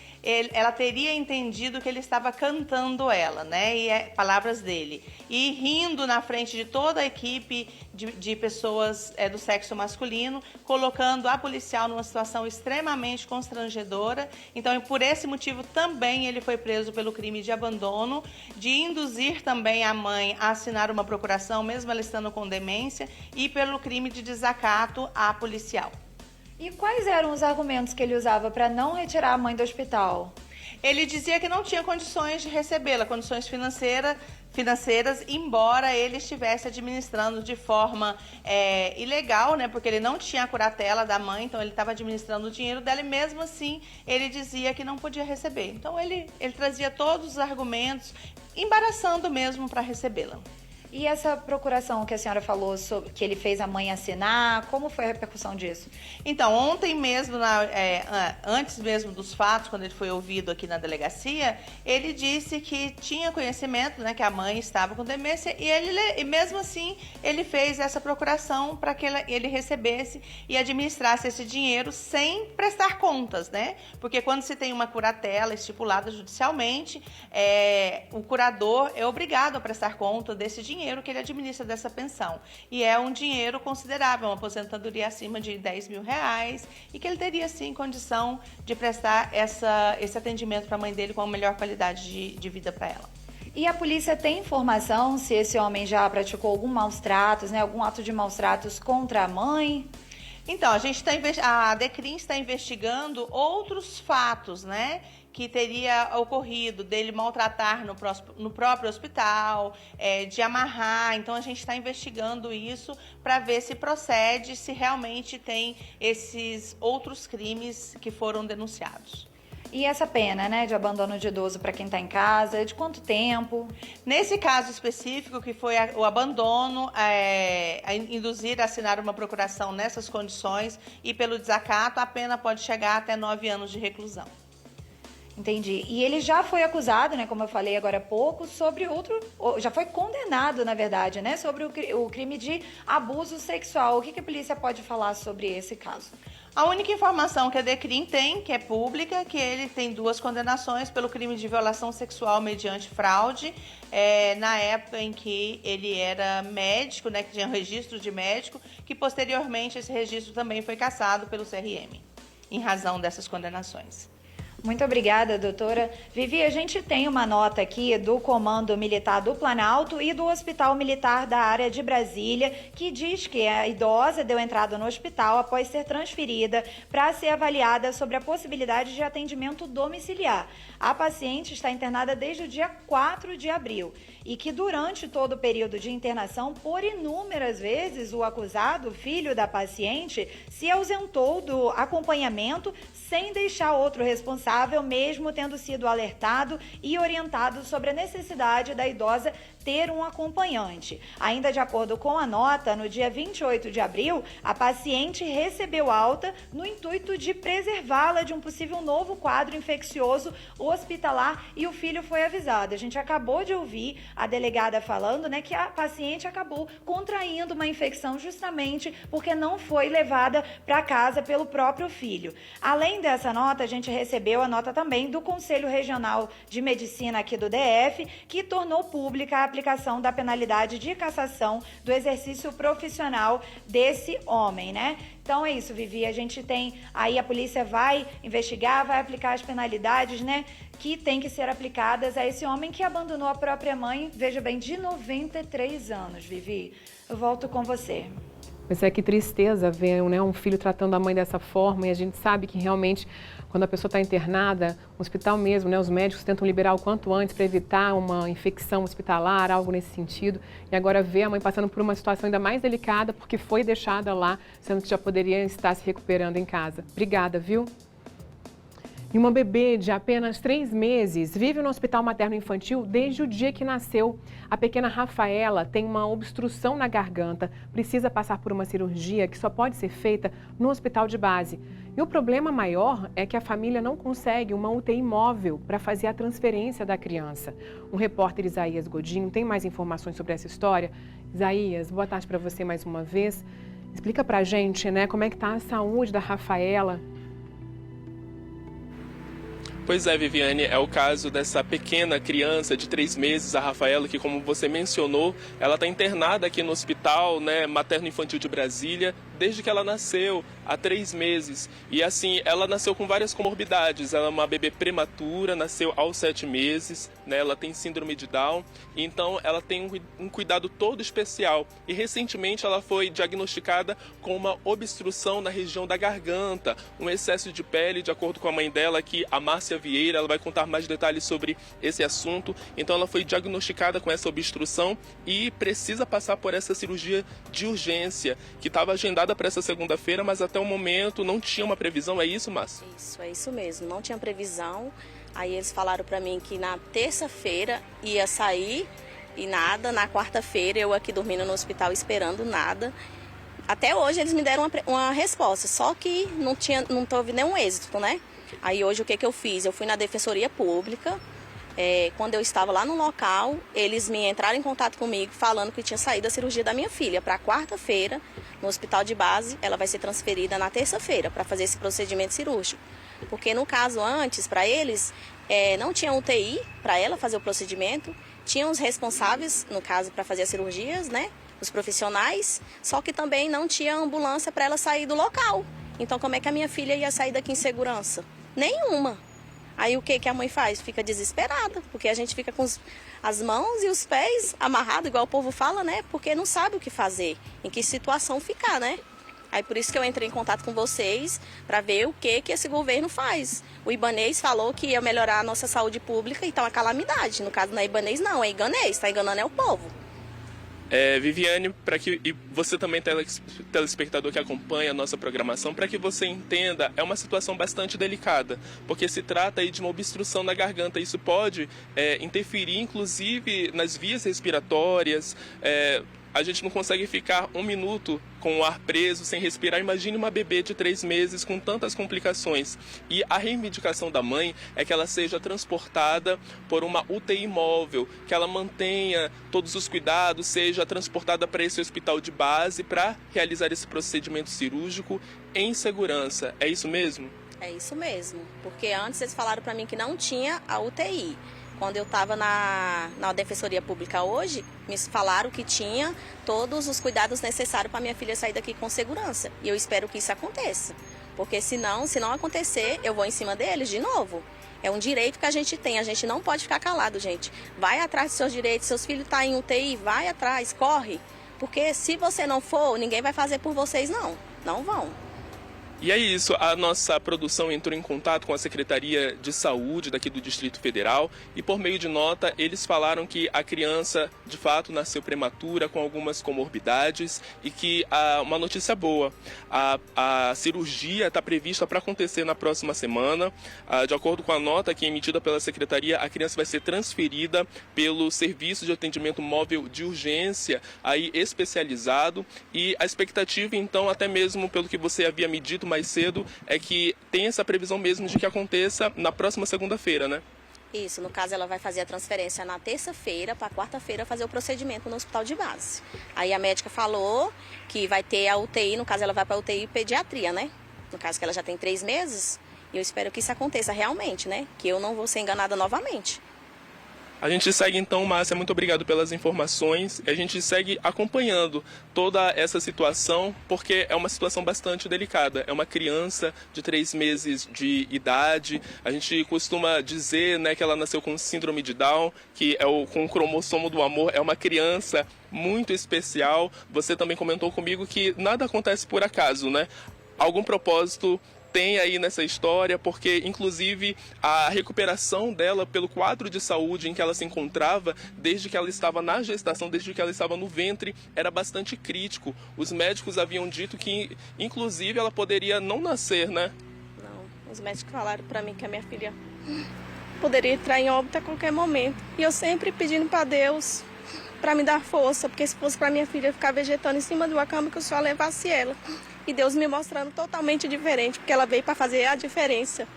ela teria entendido que ele estava cantando ela, né? E palavras dele. E rindo na frente de toda a equipe de pessoas do sexo masculino, colocando a policial numa situação extremamente constrangedora. Então, por esse motivo, também ele foi preso pelo crime de abandono, de induzir também a mãe a assinar uma procuração, mesmo ela estando com demência, e pelo crime de desacato à policial. E quais eram os argumentos que ele usava para não retirar a mãe do hospital? Ele dizia que não tinha condições de recebê-la, condições financeiras, embora ele estivesse administrando de forma ilegal, né? Porque ele não tinha a curatela da mãe, então ele estava administrando o dinheiro dela e mesmo assim ele dizia que não podia receber. Então ele trazia todos os argumentos, embaraçando mesmo para recebê-la. E essa procuração que a senhora falou, que ele fez a mãe assinar, como foi a repercussão disso? Então, ontem mesmo, antes mesmo dos fatos, quando ele foi ouvido aqui na delegacia, ele disse que tinha conhecimento, né, que a mãe estava com demência e mesmo assim ele fez essa procuração para que ele recebesse e administrasse esse dinheiro sem prestar contas, né? Porque quando se tem uma curatela estipulada judicialmente, o curador é obrigado a prestar conta desse dinheiro que ele administra dessa pensão. E é um dinheiro considerável, uma aposentadoria acima de R$10 mil, e que ele teria, sim, condição de prestar esse atendimento para a mãe dele com a melhor qualidade de vida para ela. E a polícia tem informação se esse homem já praticou algum maus tratos, né? Algum ato de maus tratos contra a mãe? Então, a DECRIM está investigando outros fatos, né? Que teria ocorrido dele maltratar no próprio hospital, de amarrar. Então, a gente está investigando isso para ver se procede, se realmente tem esses outros crimes que foram denunciados. E essa pena, né, de abandono de idoso para quem está em casa, de quanto tempo? Nesse caso específico, que foi o abandono, induzir a assinar uma procuração nessas condições e pelo desacato, a pena pode chegar até 9 anos de reclusão. Entendi. E ele já foi acusado, né, como eu falei agora há pouco, sobre já foi condenado, na verdade, né, sobre o crime de abuso sexual. O que a polícia pode falar sobre esse caso? A única informação que a DECRIM tem, que é pública, que ele tem 2 condenações pelo crime de violação sexual mediante fraude, na época em que ele era médico, né, que tinha registro de médico, que posteriormente esse registro também foi cassado pelo CRM, em razão dessas condenações. Muito obrigada, doutora. Vivi, a gente tem uma nota aqui do Comando Militar do Planalto e do Hospital Militar da área de Brasília, que diz que a idosa deu entrada no hospital após ser transferida para ser avaliada sobre a possibilidade de atendimento domiciliar. A paciente está internada desde o dia 4 de abril e que durante todo o período de internação, por inúmeras vezes, o acusado, filho da paciente, se ausentou do acompanhamento sem deixar outro responsável, mesmo tendo sido alertado e orientado sobre a necessidade da idosa ter um acompanhante. Ainda de acordo com a nota, no dia 28 de abril, a paciente recebeu alta no intuito de preservá-la de um possível novo quadro infeccioso hospitalar e o filho foi avisado. A gente acabou de ouvir a delegada falando, né, que a paciente acabou contraindo uma infecção justamente porque não foi levada para casa pelo próprio filho. Além dessa nota, a gente recebeu a nota também do Conselho Regional de Medicina aqui do DF, que tornou pública a aplicação da penalidade de cassação do exercício profissional desse homem, né? Então é isso, Vivi, a gente tem aí, a polícia vai investigar, vai aplicar as penalidades, né, que tem que ser aplicadas a esse homem que abandonou a própria mãe, veja bem, de 93 anos, Vivi. Eu volto com você. Mas é que tristeza ver, né, um filho tratando a mãe dessa forma, e a gente sabe que realmente, quando a pessoa está internada, no hospital mesmo, né, os médicos tentam liberar o quanto antes para evitar uma infecção hospitalar, algo nesse sentido. E agora ver a mãe passando por uma situação ainda mais delicada porque foi deixada lá, sendo que já poderia estar se recuperando em casa. Obrigada, viu? E uma bebê de apenas 3 meses vive no hospital materno-infantil desde o dia que nasceu. A pequena Rafaela tem uma obstrução na garganta, precisa passar por uma cirurgia que só pode ser feita no hospital de base. E o problema maior é que a família não consegue uma UTI móvel para fazer a transferência da criança. O repórter Isaías Godinho tem mais informações sobre essa história. Isaías, boa tarde para você mais uma vez. Explica para a gente, né, como é que está a saúde da Rafaela. Pois é, Viviane, é o caso dessa pequena criança de 3 meses, a Rafaela, que, como você mencionou, ela está internada aqui no hospital, né, materno-infantil de Brasília, desde que ela nasceu, há 3 meses. E assim, ela nasceu com várias comorbidades. Ela é uma bebê prematura, nasceu aos 7 meses, né, ela tem síndrome de Down, então ela tem um cuidado todo especial. E recentemente ela foi diagnosticada com uma obstrução na região da garganta, um excesso de pele, de acordo com a mãe dela, aqui, a Márcia Vieira, ela vai contar mais detalhes sobre esse assunto. Então ela foi diagnosticada com essa obstrução e precisa passar por essa cirurgia de urgência, que estava agendada para essa segunda-feira, mas até o momento não tinha uma previsão, é isso, Márcia? Isso, é isso mesmo, não tinha previsão. Aí eles falaram para mim que na terça-feira ia sair e nada, na quarta-feira eu aqui dormindo no hospital esperando nada. Até hoje eles me deram uma resposta, só que não teve nenhum êxito, né? Aí hoje o que eu fiz? Eu fui na Defensoria Pública, quando eu estava lá no local, eles me entraram em contato comigo falando que tinha saído a cirurgia da minha filha para quarta-feira no hospital de base. Ela vai ser transferida na terça-feira para fazer esse procedimento cirúrgico. Porque no caso antes, para eles, não tinha UTI para ela fazer o procedimento, tinham os responsáveis, no caso, para fazer as cirurgias, né? Os profissionais, só que também não tinha ambulância para ela sair do local. Então como é que a minha filha ia sair daqui em segurança? Nenhuma. Aí o que a mãe faz? Fica desesperada, porque a gente fica com as mãos e os pés amarrados, igual o povo fala, né? Porque não sabe o que fazer, em que situação ficar, né? Aí por isso que eu entrei em contato com vocês para ver o que esse governo faz. O Ibanez falou que ia melhorar a nossa saúde pública, então é calamidade. No caso não é Ibanez não, é Iganês, está enganando é o povo. Viviane, e você também, telespectador que acompanha a nossa programação, para que você entenda, é uma situação bastante delicada, porque se trata aí de uma obstrução na garganta. Isso pode interferir, inclusive, nas vias respiratórias. A gente não consegue ficar 1 minuto com o ar preso, sem respirar. Imagine uma bebê de 3 meses com tantas complicações. E a reivindicação da mãe é que ela seja transportada por uma UTI móvel, que ela mantenha todos os cuidados, seja transportada para esse hospital de base para realizar esse procedimento cirúrgico em segurança. É isso mesmo? É isso mesmo, porque antes eles falaram para mim que não tinha a UTI. Quando eu estava na Defensoria Pública hoje, me falaram que tinha todos os cuidados necessários para minha filha sair daqui com segurança. E eu espero que isso aconteça. Porque se não acontecer, eu vou em cima deles de novo. É um direito que a gente tem, a gente não pode ficar calado, gente. Vai atrás dos seus direitos, seus filhos estão em UTI, vai atrás, corre. Porque se você não for, ninguém vai fazer por vocês não. Não vão. E é isso, a nossa produção entrou em contato com a Secretaria de Saúde daqui do Distrito Federal e por meio de nota eles falaram que a criança de fato nasceu prematura com algumas comorbidades e que uma notícia boa, a cirurgia está prevista para acontecer na próxima semana. De acordo com a nota aqui emitida pela Secretaria, a criança vai ser transferida pelo Serviço de Atendimento Móvel de Urgência aí especializado e a expectativa então, até mesmo pelo que você havia me dito mais cedo, é que tem essa previsão mesmo de que aconteça na próxima segunda-feira, né? Isso, no caso ela vai fazer a transferência na terça-feira para quarta-feira fazer o procedimento no hospital de base. Aí a médica falou que vai ter a UTI, no caso ela vai para a UTI pediatria, né? No caso que ela já tem 3 meses, e eu espero que isso aconteça realmente, né? Que eu não vou ser enganada novamente. A gente segue então, Márcia, muito obrigado pelas informações. A gente segue acompanhando toda essa situação, porque é uma situação bastante delicada. É uma criança de 3 meses de idade. A gente costuma dizer, né, que ela nasceu com síndrome de Down, que é com o cromossomo do amor. É uma criança muito especial. Você também comentou comigo que nada acontece por acaso, né? Algum propósito tem aí nessa história, porque inclusive a recuperação dela pelo quadro de saúde em que ela se encontrava, desde que ela estava na gestação, desde que ela estava no ventre, era bastante crítico. Os médicos haviam dito que inclusive ela poderia não nascer, né? Não, os médicos falaram para mim que a minha filha poderia entrar em óbito a qualquer momento. E eu sempre pedindo para Deus para me dar força, porque se fosse para minha filha ficar vegetando em cima de uma cama, que eu só levasse ela. E Deus me mostrando totalmente diferente, porque ela veio para fazer a diferença.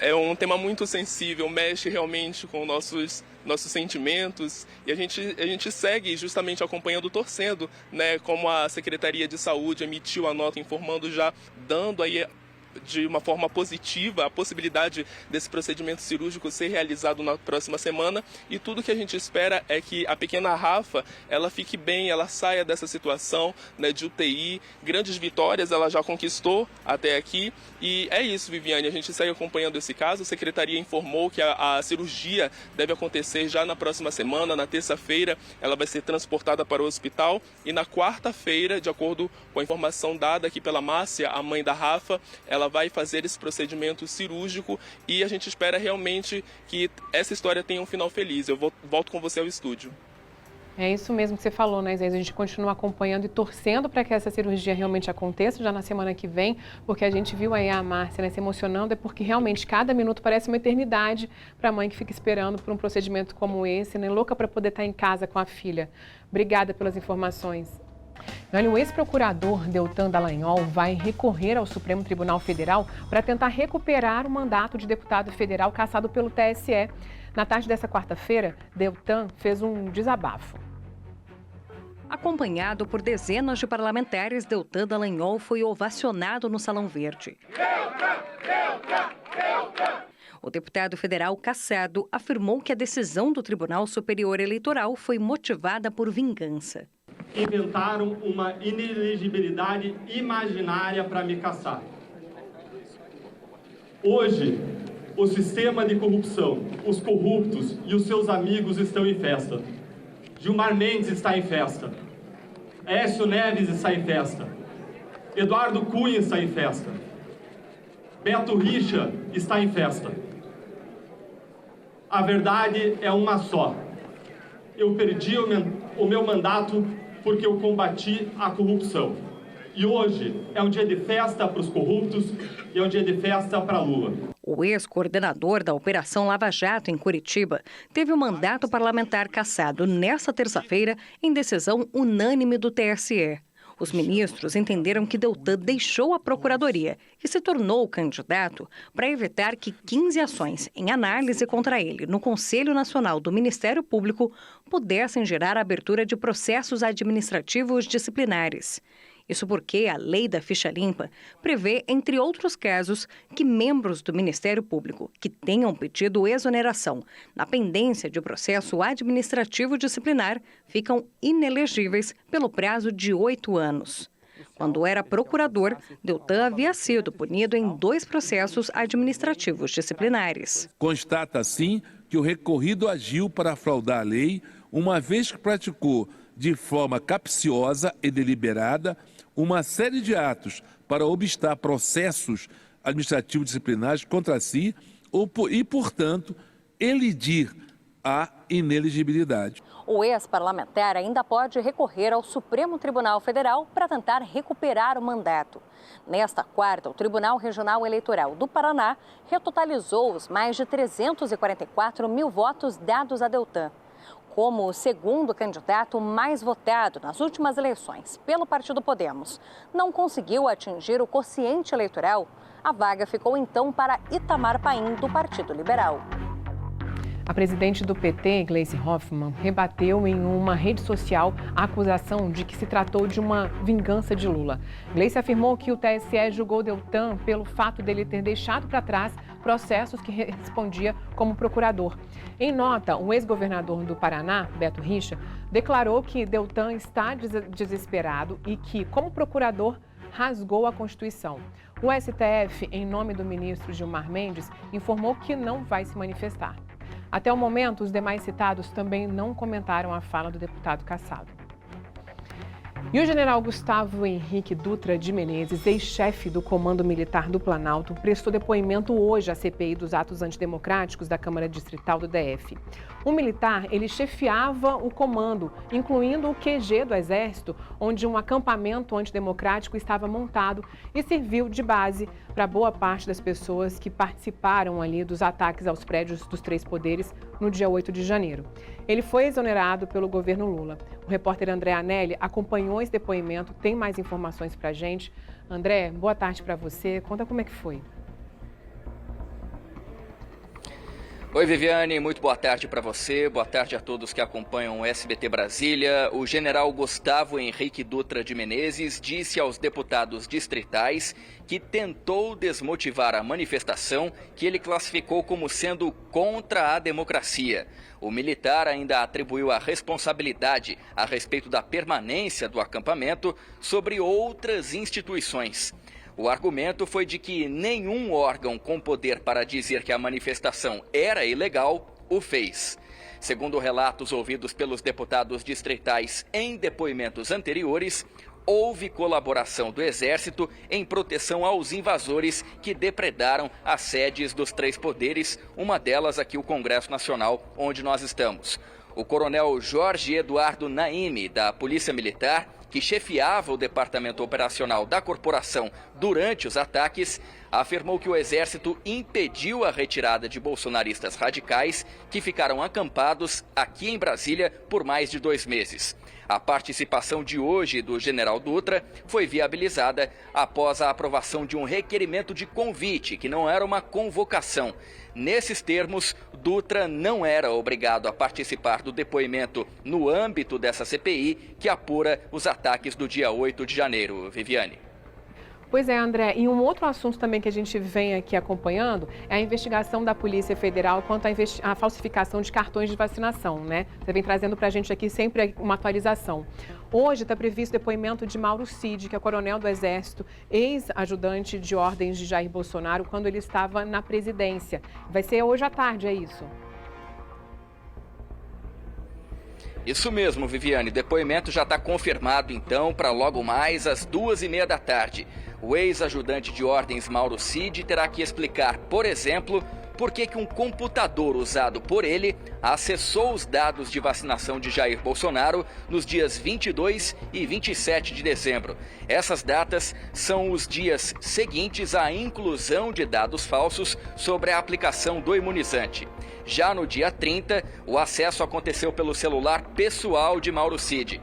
É um tema muito sensível, mexe realmente com nossos sentimentos, e a gente segue justamente acompanhando, torcendo, né, como a Secretaria de Saúde emitiu a nota informando, já dando aí de uma forma positiva a possibilidade desse procedimento cirúrgico ser realizado na próxima semana, e tudo que a gente espera é que a pequena Rafa, ela fique bem, ela saia dessa situação, né, de UTI. Grandes vitórias ela já conquistou até aqui, e é isso, Viviane, a gente segue acompanhando esse caso. A Secretaria informou que a cirurgia deve acontecer já na próxima semana. Na terça-feira ela vai ser transportada para o hospital e na quarta-feira, de acordo com a informação dada aqui pela Márcia, a mãe da Rafa, ela vai fazer esse procedimento cirúrgico, e a gente espera realmente que essa história tenha um final feliz. Eu volto com você ao estúdio. É isso mesmo que você falou, né, Zé? A gente continua acompanhando e torcendo para que essa cirurgia realmente aconteça já na semana que vem, porque a gente viu aí a Márcia, né, se emocionando, é porque realmente cada minuto parece uma eternidade para a mãe que fica esperando por um procedimento como esse, né, louca para poder estar em casa com a filha. Obrigada pelas informações. Olha, o ex-procurador Deltan Dallagnol vai recorrer ao Supremo Tribunal Federal para tentar recuperar o mandato de deputado federal cassado pelo TSE. Na tarde dessa quarta-feira, Deltan fez um desabafo. Acompanhado por dezenas de parlamentares, Deltan Dallagnol foi ovacionado no Salão Verde. O deputado federal cassado afirmou que a decisão do Tribunal Superior Eleitoral foi motivada por vingança. Inventaram uma inelegibilidade imaginária para me cassar. Hoje, o sistema de corrupção, os corruptos e os seus amigos estão em festa. Gilmar Mendes está em festa. Aécio Neves está em festa. Eduardo Cunha está em festa. Beto Richa está em festa. A verdade é uma só. Eu perdi o meu mandato porque eu combati a corrupção. E hoje é um dia de festa para os corruptos e é um dia de festa para Lula. O ex-coordenador da Operação Lava Jato em Curitiba teve o mandato parlamentar cassado nesta terça-feira em decisão unânime do TSE. Os ministros entenderam que Deltan deixou a Procuradoria e se tornou candidato para evitar que 15 ações em análise contra ele no Conselho Nacional do Ministério Público pudessem gerar a abertura de processos administrativos disciplinares. Isso porque a lei da ficha limpa prevê, entre outros casos, que membros do Ministério Público que tenham pedido exoneração na pendência de processo administrativo disciplinar ficam inelegíveis pelo prazo de 8 anos. Quando era procurador, Deltan havia sido punido em 2 processos administrativos disciplinares. Constata, assim, que o recorrido agiu para fraudar a lei, uma vez que praticou de forma capciosa e deliberada uma série de atos para obstar processos administrativos disciplinares contra si e, portanto, elidir a inelegibilidade. O ex-parlamentar ainda pode recorrer ao Supremo Tribunal Federal para tentar recuperar o mandato. Nesta quarta, o Tribunal Regional Eleitoral do Paraná retotalizou os mais de 344 mil votos dados a Deltan. Como o segundo candidato mais votado nas últimas eleições pelo Partido Podemos não conseguiu atingir o quociente eleitoral, a vaga ficou então para Itamar Paim, do Partido Liberal. A presidente do PT, Gleisi Hoffmann, rebateu em uma rede social a acusação de que se tratou de uma vingança de Lula. Gleisi afirmou que o TSE julgou Deltan pelo fato dele ter deixado para trás processos que respondia como procurador. Em nota, o ex-governador do Paraná, Beto Richa, declarou que Deltan está desesperado e que, como procurador, rasgou a Constituição. O STF, em nome do ministro Gilmar Mendes, informou que não vai se manifestar. Até o momento, os demais citados também não comentaram a fala do deputado cassado. E o general Gustavo Henrique Dutra de Menezes, ex-chefe do Comando Militar do Planalto, prestou depoimento hoje à CPI dos atos antidemocráticos da Câmara Distrital do DF. O militar, ele chefiava o comando, incluindo o QG do Exército, onde um acampamento antidemocrático estava montado e serviu de base para boa parte das pessoas que participaram ali dos ataques aos prédios dos 3 poderes no dia 8 de janeiro. Ele foi exonerado pelo governo Lula. O repórter André Anelli acompanhou esse depoimento, tem mais informações para a gente. André, boa tarde para você. Conta como é que foi. Oi, Viviane, muito boa tarde para você, boa tarde a todos que acompanham o SBT Brasília. O general Gustavo Henrique Dutra de Menezes disse aos deputados distritais que tentou desmotivar a manifestação que ele classificou como sendo contra a democracia. O militar ainda atribuiu a responsabilidade a respeito da permanência do acampamento sobre outras instituições. O argumento foi de que nenhum órgão com poder para dizer que a manifestação era ilegal o fez. Segundo relatos ouvidos pelos deputados distritais em depoimentos anteriores, houve colaboração do Exército em proteção aos invasores que depredaram as sedes dos 3 poderes, uma delas aqui o Congresso Nacional, onde nós estamos. O coronel Jorge Eduardo Naime, da Polícia Militar, que chefiava o departamento operacional da corporação durante os ataques, afirmou que o Exército impediu a retirada de bolsonaristas radicais que ficaram acampados aqui em Brasília por mais de 2 meses. A participação de hoje do general Dutra foi viabilizada após a aprovação de um requerimento de convite, que não era uma convocação. Nesses termos, Dutra não era obrigado a participar do depoimento no âmbito dessa CPI que apura os ataques do dia 8 de janeiro. Viviane. Pois é, André, e um outro assunto também que a gente vem aqui acompanhando é a investigação da Polícia Federal quanto à falsificação de cartões de vacinação, né? Você vem trazendo para a gente aqui sempre uma atualização. Hoje está previsto o depoimento de Mauro Cid, que é coronel do Exército, ex-ajudante de ordens de Jair Bolsonaro, quando ele estava na presidência. Vai ser hoje à tarde, é isso? Isso mesmo, Viviane. Depoimento já está confirmado, então, para logo mais às 2h30 da tarde. O ex-ajudante de ordens Mauro Cid terá que explicar, por exemplo, por que um computador usado por ele acessou os dados de vacinação de Jair Bolsonaro nos dias 22 e 27 de dezembro. Essas datas são os dias seguintes à inclusão de dados falsos sobre a aplicação do imunizante. Já no dia 30, o acesso aconteceu pelo celular pessoal de Mauro Cid.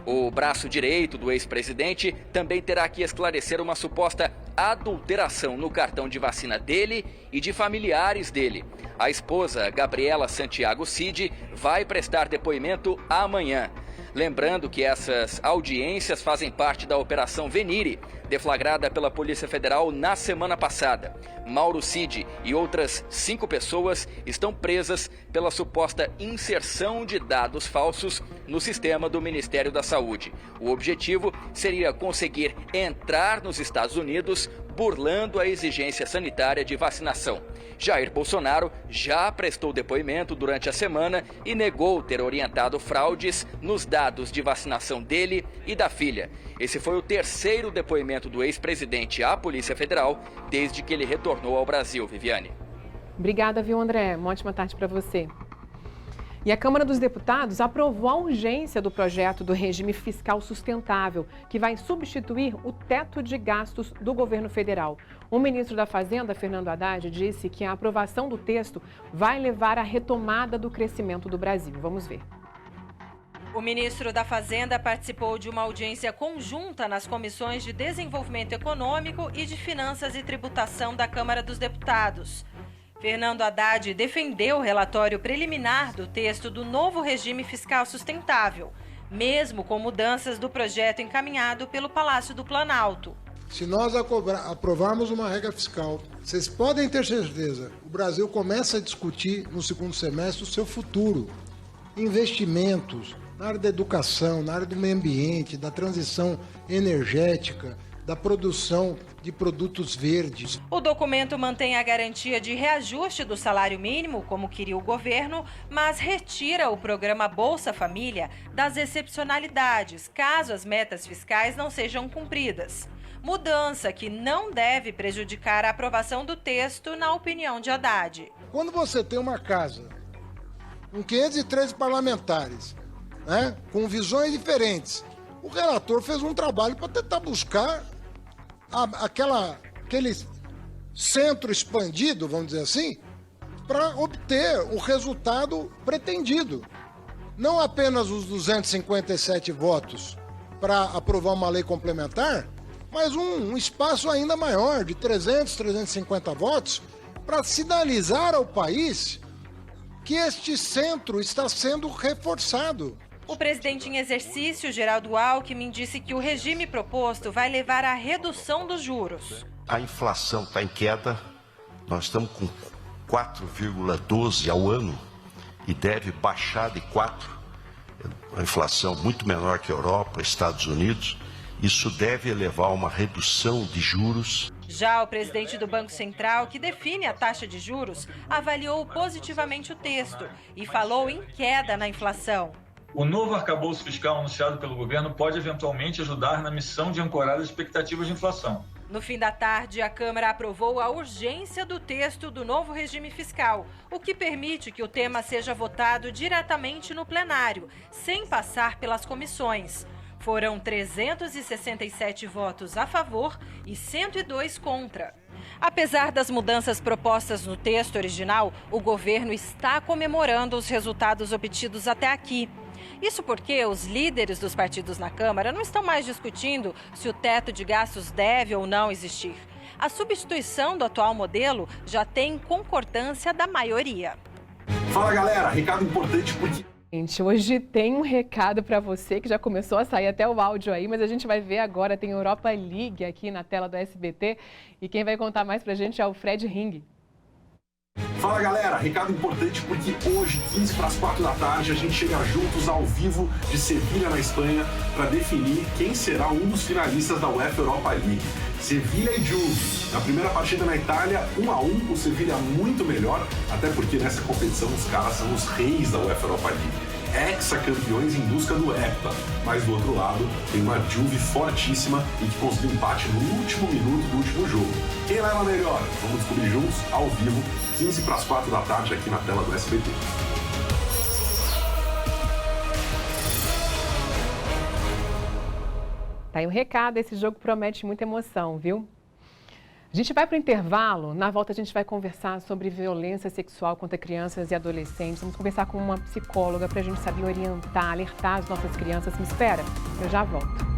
O braço direito do ex-presidente também terá que esclarecer uma suposta adulteração no cartão de vacina dele e de familiares dele. A esposa, Gabriela Santiago Cid, vai prestar depoimento amanhã. Lembrando que essas audiências fazem parte da Operação Venire, deflagrada pela Polícia Federal na semana passada. Mauro Cid e outras 5 pessoas estão presas pela suposta inserção de dados falsos no sistema do Ministério da Saúde. O objetivo seria conseguir entrar nos Estados Unidos burlando a exigência sanitária de vacinação. Jair Bolsonaro já prestou depoimento durante a semana e negou ter orientado fraudes nos dados de vacinação dele e da filha. Esse foi o 3º depoimento do ex-presidente à Polícia Federal desde que ele retornou ao Brasil, Viviane. Obrigada, viu, André? Uma ótima tarde para você. E a Câmara dos Deputados aprovou a urgência do projeto do regime fiscal sustentável, que vai substituir o teto de gastos do governo federal. O ministro da Fazenda, Fernando Haddad, disse que a aprovação do texto vai levar à retomada do crescimento do Brasil. Vamos ver. O ministro da Fazenda participou de uma audiência conjunta nas comissões de Desenvolvimento Econômico e de Finanças e Tributação da Câmara dos Deputados. Fernando Haddad defendeu o relatório preliminar do texto do novo regime fiscal sustentável, mesmo com mudanças do projeto encaminhado pelo Palácio do Planalto. Se nós aprovarmos uma regra fiscal, vocês podem ter certeza, o Brasil começa a discutir no segundo semestre o seu futuro. Investimentos na área da educação, na área do meio ambiente, da transição energética, da produção de produtos verdes. O documento mantém a garantia de reajuste do salário mínimo, como queria o governo, mas retira o programa Bolsa Família das excepcionalidades, caso as metas fiscais não sejam cumpridas. Mudança que não deve prejudicar a aprovação do texto, na opinião de Haddad. Quando você tem uma casa com 513 parlamentares, né, com visões diferentes, o relator fez um trabalho para tentar buscar aquele centro expandido, vamos dizer assim, para obter o resultado pretendido. Não apenas os 257 votos para aprovar uma lei complementar, mas um espaço ainda maior, de 300, 350 votos, para sinalizar ao país que este centro está sendo reforçado. O presidente em exercício, Geraldo Alckmin, disse que o regime proposto vai levar à redução dos juros. A inflação está em queda, nós estamos com 4,12 ao ano e deve baixar de 4. A inflação muito menor que a Europa, Estados Unidos. Isso deve levar a uma redução de juros. Já o presidente do Banco Central, que define a taxa de juros, avaliou positivamente o texto e falou em queda na inflação. O novo arcabouço fiscal anunciado pelo governo pode eventualmente ajudar na missão de ancorar as expectativas de inflação. No fim da tarde, a Câmara aprovou a urgência do texto do novo regime fiscal, o que permite que o tema seja votado diretamente no plenário, sem passar pelas comissões. Foram 367 votos a favor e 102 contra. Apesar das mudanças propostas no texto original, o governo está comemorando os resultados obtidos até aqui. Isso porque os líderes dos partidos na Câmara não estão mais discutindo se o teto de gastos deve ou não existir. A substituição do atual modelo já tem concordância da maioria. Fala galera, recado importante porque Gente, hoje tem um recado para você que já começou a sair até o áudio aí, mas a gente vai ver agora, tem Europa League aqui na tela do SBT e quem vai contar mais pra gente é o Fred Ring. Fala galera, recado importante porque hoje, 15 para as 4 da tarde, a gente chega juntos ao vivo de Sevilha, na Espanha, para definir quem será um dos finalistas da UEFA Europa League. Sevilha e Juve. Na primeira partida na Itália, 1-1, o Sevilha muito melhor, até porque nessa competição os caras são os reis da UEFA Europa League. Ex-campeões em busca do hepta, mas do outro lado tem uma Juve fortíssima e que conseguiu empate no último minuto do último jogo. Quem leva melhor? Vamos descobrir juntos, ao vivo, 15 para as 4 da tarde aqui na tela do SBT. Tá aí o recado, esse jogo promete muita emoção, viu? A gente vai para o intervalo, na volta a gente vai conversar sobre violência sexual contra crianças e adolescentes. Vamos conversar com uma psicóloga para a gente saber orientar, alertar as nossas crianças. Me espera, eu já volto.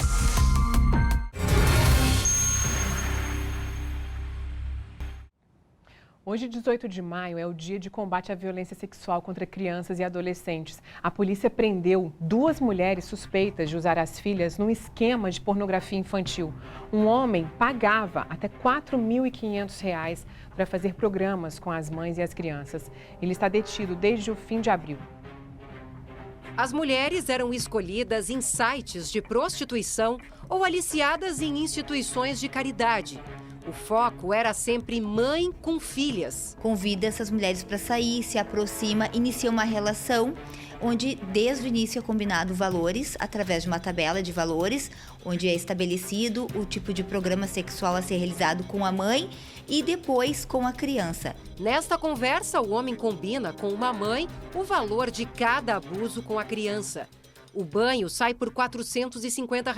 Hoje, 18 de maio, é o dia de combate à violência sexual contra crianças e adolescentes. A polícia prendeu 2 mulheres suspeitas de usar as filhas num esquema de pornografia infantil. Um homem pagava até R$ 4.500 para fazer programas com as mães e as crianças. Ele está detido desde o fim de abril. As mulheres eram escolhidas em sites de prostituição ou aliciadas em instituições de caridade. O foco era sempre mãe com filhas. Convida essas mulheres para sair, se aproxima, inicia uma relação onde desde o início é combinado valores através de uma tabela de valores, onde é estabelecido o tipo de programa sexual a ser realizado com a mãe e depois com a criança. Nesta conversa, o homem combina com uma mãe o valor de cada abuso com a criança. O banho sai por R$ 450.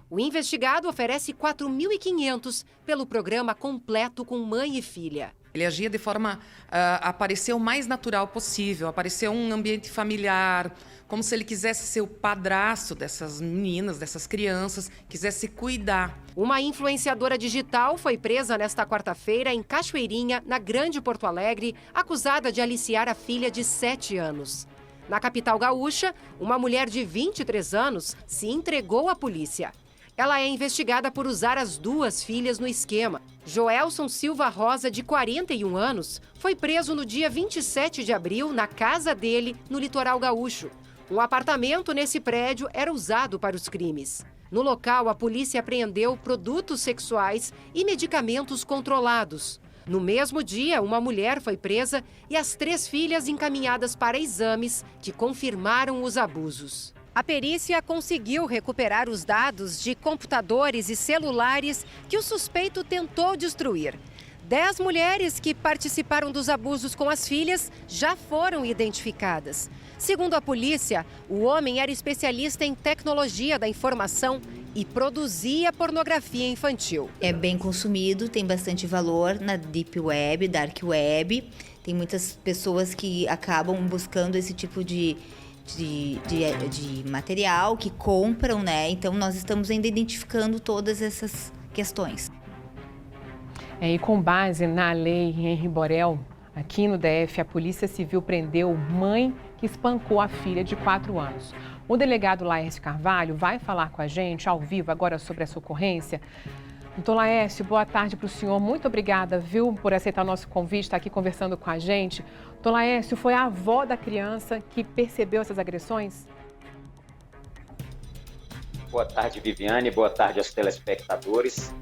O investigado oferece R$ 4.500 pelo programa completo com mãe e filha. Ele agia de forma a parecer o mais natural possível, a parecer um ambiente familiar, como se ele quisesse ser o padrasto dessas meninas, dessas crianças, quisesse cuidar. Uma influenciadora digital foi presa nesta quarta-feira em Cachoeirinha, na Grande Porto Alegre, acusada de aliciar a filha de 7 anos. Na capital gaúcha, uma mulher de 23 anos se entregou à polícia. Ela é investigada por usar as 2 filhas no esquema. Joelson Silva Rosa, de 41 anos, foi preso no dia 27 de abril na casa dele, no litoral gaúcho. Um apartamento nesse prédio era usado para os crimes. No local, a polícia apreendeu produtos sexuais e medicamentos controlados. No mesmo dia, uma mulher foi presa e as 3 filhas encaminhadas para exames que confirmaram os abusos. A perícia conseguiu recuperar os dados de computadores e celulares que o suspeito tentou destruir. 10 mulheres que participaram dos abusos com as filhas já foram identificadas. Segundo a polícia, o homem era especialista em tecnologia da informação e produzia pornografia infantil. É bem consumido, tem bastante valor na Deep Web, Dark Web. Tem muitas pessoas que acabam buscando esse tipo de material, que compram, né? Então, nós estamos ainda identificando todas essas questões. E com base na lei Henri Borel, aqui no DF, a Polícia Civil prendeu mãe que espancou a filha de 4 anos. O delegado Laércio Carvalho vai falar com a gente ao vivo agora sobre essa ocorrência. Doutor Laércio, boa tarde para o senhor. Muito obrigada, viu, por aceitar o nosso convite, estar aqui conversando com a gente. Doutor Laércio, foi a avó da criança que percebeu essas agressões? Boa tarde, Viviane. Boa tarde aos telespectadores.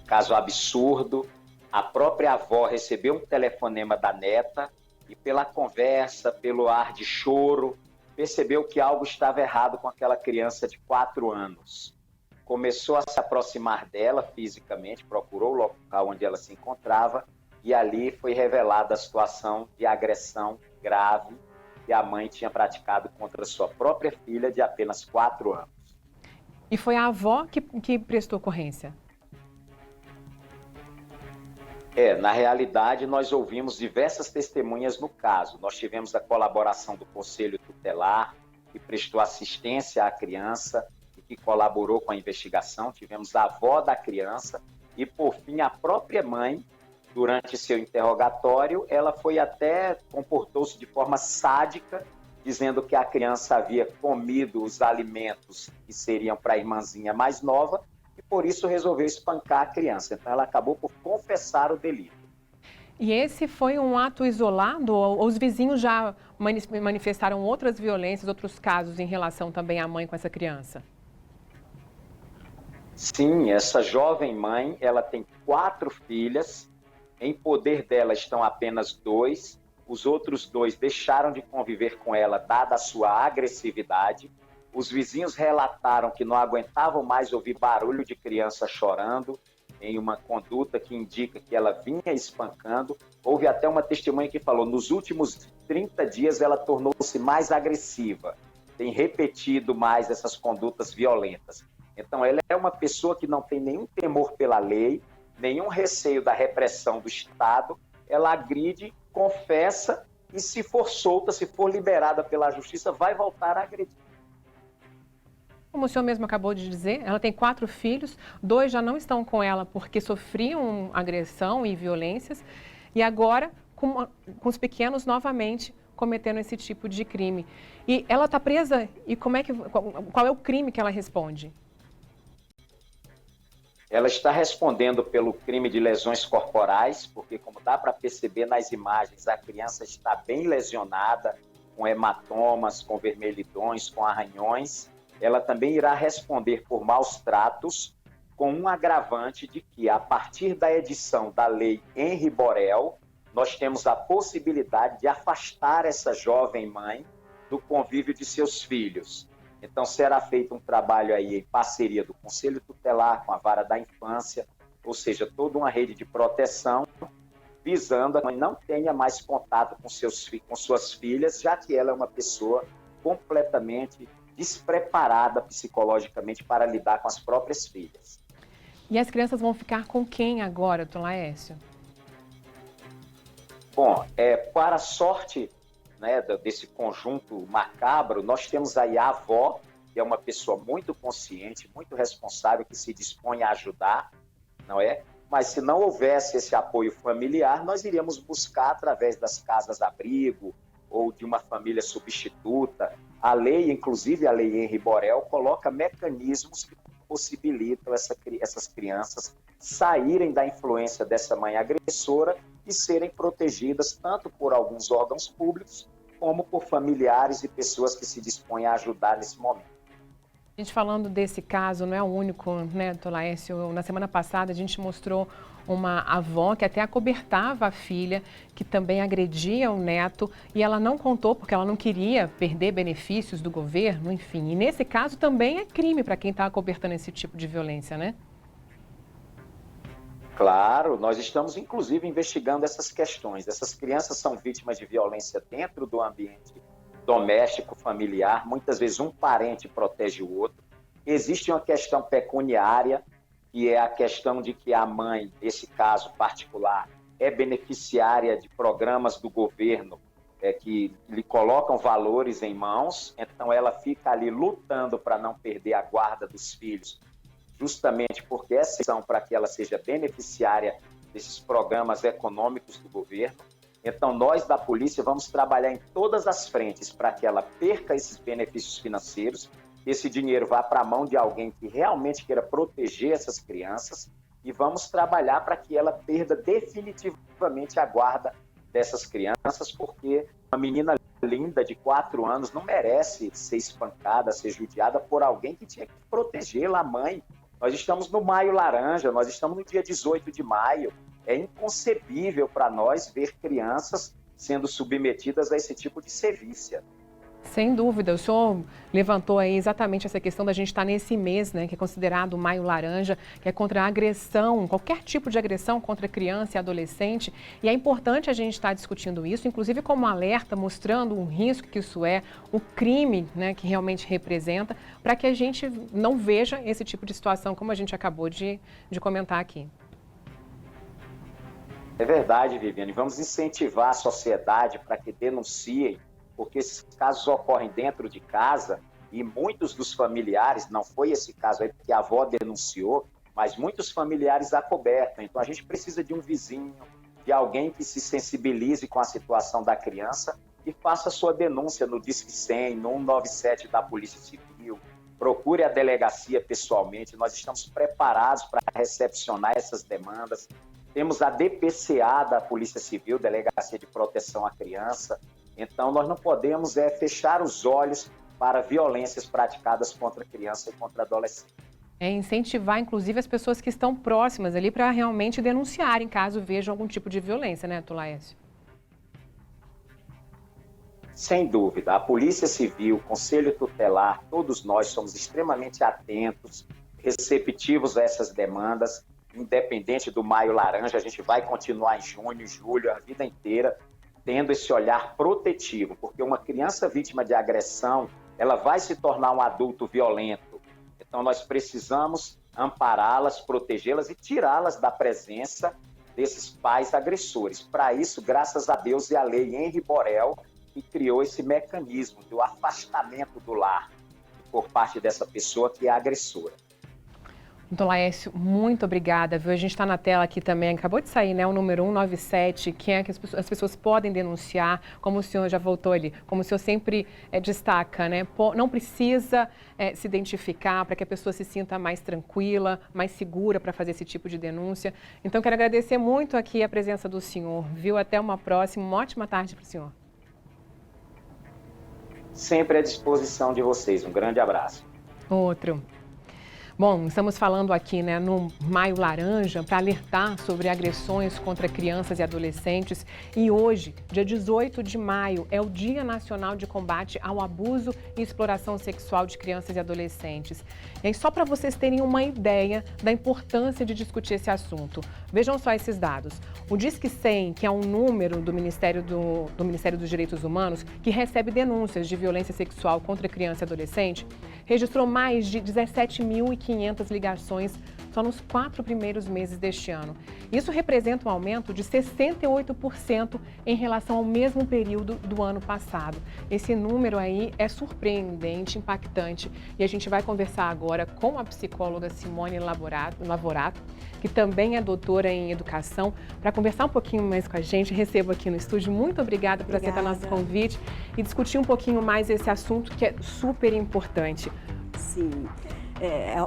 Caso absurdo, a própria avó recebeu um telefonema da neta e pela conversa, pelo ar de choro, percebeu que algo estava errado com aquela criança de 4 anos. Começou a se aproximar dela fisicamente, procurou o local onde ela se encontrava e ali foi revelada a situação de agressão grave que a mãe tinha praticado contra sua própria filha de apenas 4 anos. E foi a avó que prestou ocorrência? Na realidade, nós ouvimos diversas testemunhas no caso. Nós tivemos a colaboração do Conselho Tutelar, que prestou assistência à criança, que colaborou com a investigação, tivemos a avó da criança e, por fim, a própria mãe, durante seu interrogatório, ela foi até, comportou-se de forma sádica dizendo que a criança havia comido os alimentos que seriam para a irmãzinha mais nova e por isso resolveu espancar a criança. Então ela acabou por confessar o delito. E esse foi um ato isolado ou os vizinhos já manifestaram outras violências, outros casos em relação também à mãe com essa criança? Sim, essa jovem mãe, ela tem 4 filhas, em poder dela estão apenas 2, os outros 2 deixaram de conviver com ela, dada a sua agressividade. Os vizinhos relataram que não aguentavam mais ouvir barulho de criança chorando, em uma conduta que indica que ela vinha espancando. Houve até uma testemunha que falou, nos últimos 30 dias ela tornou-se mais agressiva, tem repetido mais essas condutas violentas. Então ela é uma pessoa que não tem nenhum temor pela lei, nenhum receio da repressão do Estado, ela agride, confessa e se for solta, se for liberada pela justiça, vai voltar a agredir. Como o senhor mesmo acabou de dizer, ela tem 4 filhos, 2 já não estão com ela porque sofriam agressão e violências, e agora com os pequenos novamente cometendo esse tipo de crime. E ela está presa e qual é o crime que ela responde? Ela está respondendo pelo crime de lesões corporais, porque como dá para perceber nas imagens, a criança está bem lesionada, com hematomas, com vermelhidões, com arranhões. Ela também irá responder por maus tratos, com um agravante de que, a partir da edição da Lei Henri Borel, nós temos a possibilidade de afastar essa jovem mãe do convívio de seus filhos. Então, será feito um trabalho aí em parceria do Conselho Tutelar com a Vara da Infância, ou seja, toda uma rede de proteção, visando a mãe não tenha mais contato com suas filhas, já que ela é uma pessoa completamente despreparada psicologicamente para lidar com as próprias filhas. E as crianças vão ficar com quem agora, Dr. Laércio? Bom, para a sorte, né, desse conjunto macabro, nós temos aí a avó, que é uma pessoa muito consciente, muito responsável, que se dispõe a ajudar, não é? Mas se não houvesse esse apoio familiar, nós iríamos buscar através das casas-abrigo ou de uma família substituta. A lei, inclusive a Lei Henri Borel, coloca mecanismos que possibilitam essas crianças saírem da influência dessa mãe agressora e serem protegidas tanto por alguns órgãos públicos como por familiares e pessoas que se dispõem a ajudar nesse momento. A gente falando desse caso, não é o único, né, Dr. Laércio? Na semana passada a gente mostrou uma avó que até acobertava a filha, que também agredia o neto, e ela não contou porque ela não queria perder benefícios do governo, enfim. E nesse caso também é crime para quem está acobertando esse tipo de violência, né? Claro, nós estamos inclusive investigando essas questões. Essas crianças são vítimas de violência dentro do ambiente doméstico, familiar, muitas vezes um parente protege o outro. Existe uma questão pecuniária, que é a questão de que a mãe, nesse caso particular, é beneficiária de programas do governo que lhe colocam valores em mãos, então ela fica ali lutando para não perder a guarda dos filhos, justamente porque essa são para que ela seja beneficiária desses programas econômicos do governo. Então, nós da polícia vamos trabalhar em todas as frentes para que ela perca esses benefícios financeiros, que esse dinheiro vá para a mão de alguém que realmente queira proteger essas crianças, e vamos trabalhar para que ela perda definitivamente a guarda dessas crianças, porque uma menina linda de 4 anos não merece ser espancada, ser judiada por alguém que tinha que protegê-la, a mãe. Nós estamos no Maio Laranja, nós estamos no dia 18 de maio. É inconcebível para nós ver crianças sendo submetidas a esse tipo de sevícia. Sem dúvida, o senhor levantou aí exatamente essa questão da gente estar nesse mês, né, que é considerado o Maio Laranja, que é contra a agressão, qualquer tipo de agressão contra criança e adolescente. E é importante a gente estar discutindo isso, inclusive como alerta, mostrando o risco que isso é, o crime, né, que realmente representa, para que a gente não veja esse tipo de situação como a gente acabou de comentar aqui. É verdade, Viviane. Vamos incentivar a sociedade para que denunciem, porque esses casos ocorrem dentro de casa e muitos dos familiares, não foi esse caso aí porque a avó denunciou, mas muitos familiares acobertam. Então a gente precisa de um vizinho, de alguém que se sensibilize com a situação da criança e faça sua denúncia no Disque 100, no 197 da Polícia Civil. Procure a delegacia pessoalmente. Nós estamos preparados para recepcionar essas demandas. Temos a DPCA da Polícia Civil, Delegacia de Proteção à Criança. Então, nós não podemos fechar os olhos para violências praticadas contra criança e contra adolescente. É incentivar, inclusive, as pessoas que estão próximas ali para realmente denunciarem caso vejam algum tipo de violência, né, Tulaécio? Sem dúvida. A Polícia Civil, o Conselho Tutelar, todos nós somos extremamente atentos, receptivos a essas demandas, independente do Maio Laranja. A gente vai continuar em junho, julho, a vida inteira, tendo esse olhar protetivo, porque uma criança vítima de agressão, ela vai se tornar um adulto violento. Então, nós precisamos ampará-las, protegê-las e tirá-las da presença desses pais agressores. Para isso, graças a Deus e à lei Henri Borel, que criou esse mecanismo do afastamento do lar por parte dessa pessoa que é agressora. Então, Laércio, muito obrigada, viu? A gente está na tela aqui também, acabou de sair, né, o número 197, que é que as pessoas podem denunciar, como o senhor já voltou ali, como o senhor sempre destaca, né? Não precisa se identificar para que a pessoa se sinta mais tranquila, mais segura para fazer esse tipo de denúncia. Então, quero agradecer muito aqui a presença do senhor, viu? Até uma próxima, uma ótima tarde para o senhor. Sempre à disposição de vocês. Um grande abraço. Outro. Bom, estamos falando aqui, né, no Maio Laranja para alertar sobre agressões contra crianças e adolescentes. E hoje, dia 18 de maio, é o Dia Nacional de Combate ao Abuso e Exploração Sexual de Crianças e Adolescentes. E aí, só para vocês terem uma ideia da importância de discutir esse assunto, vejam só esses dados. O Disque 100, que é um número do Ministério dos Direitos Humanos, que recebe denúncias de violência sexual contra criança e adolescente, registrou mais de 17.500 ligações só nos 4 primeiros meses deste ano. Isso representa um aumento de 68% em relação ao mesmo período do ano passado. Esse número aí é surpreendente, impactante, e a gente vai conversar agora com a psicóloga Simone Lavorato, que também é doutora em educação, para conversar um pouquinho mais com a gente. Recebo aqui no estúdio. Muito obrigada por aceitar nosso convite e discutir um pouquinho mais esse assunto que é super importante. Sim.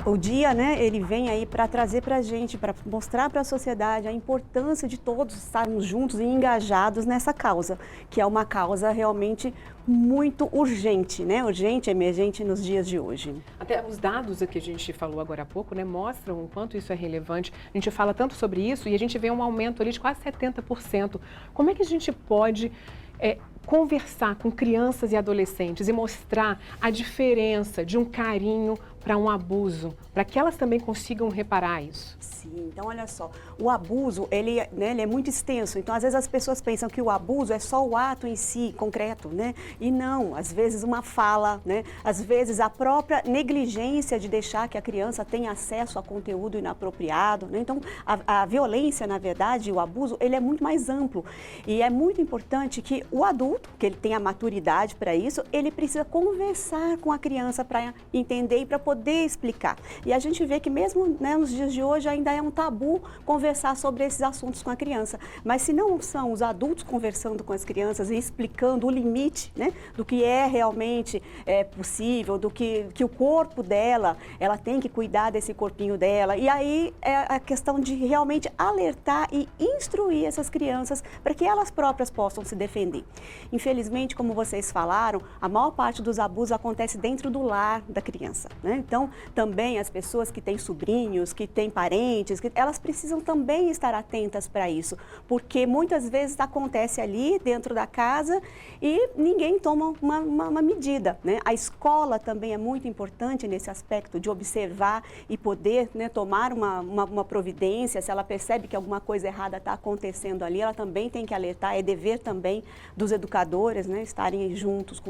O dia, né, ele vem aí para trazer para a gente, para mostrar para a sociedade a importância de todos estarmos juntos e engajados nessa causa, que é uma causa realmente muito urgente, né? Urgente, emergente nos dias de hoje. Até os dados que a gente falou agora há pouco, né, mostram o quanto isso é relevante. A gente fala tanto sobre isso e a gente vê um aumento ali de quase 70%. Como é que a gente pode conversar com crianças e adolescentes e mostrar a diferença de um carinho para um abuso, para que elas também consigam reparar isso? Sim, então olha só, o abuso, ele é muito extenso, então às vezes as pessoas pensam que o abuso é só o ato em si, concreto, né? E não, às vezes uma fala, né? Às vezes a própria negligência de deixar que a criança tenha acesso a conteúdo inapropriado, né? Então a violência, na verdade, o abuso, ele é muito mais amplo e é muito importante que o adulto, que ele tenha maturidade para isso, ele precisa conversar com a criança para entender e para poder explicar. E a gente vê que mesmo, né, nos dias de hoje ainda é um tabu conversar sobre esses assuntos com a criança. Mas se não são os adultos conversando com as crianças e explicando o limite, né, do que é realmente possível, do que o corpo dela, ela tem que cuidar desse corpinho dela. E aí é a questão de realmente alertar e instruir essas crianças para que elas próprias possam se defender. Infelizmente, como vocês falaram, a maior parte dos abusos acontece dentro do lar da criança, né? Então, também as pessoas que têm sobrinhos, que têm parentes, elas precisam também estar atentas para isso, porque muitas vezes acontece ali dentro da casa e ninguém toma uma medida, né? A escola também é muito importante nesse aspecto de observar e poder, né, tomar uma providência. Se ela percebe que alguma coisa errada está acontecendo ali, ela também tem que alertar, é dever também dos educadores, né, estarem juntos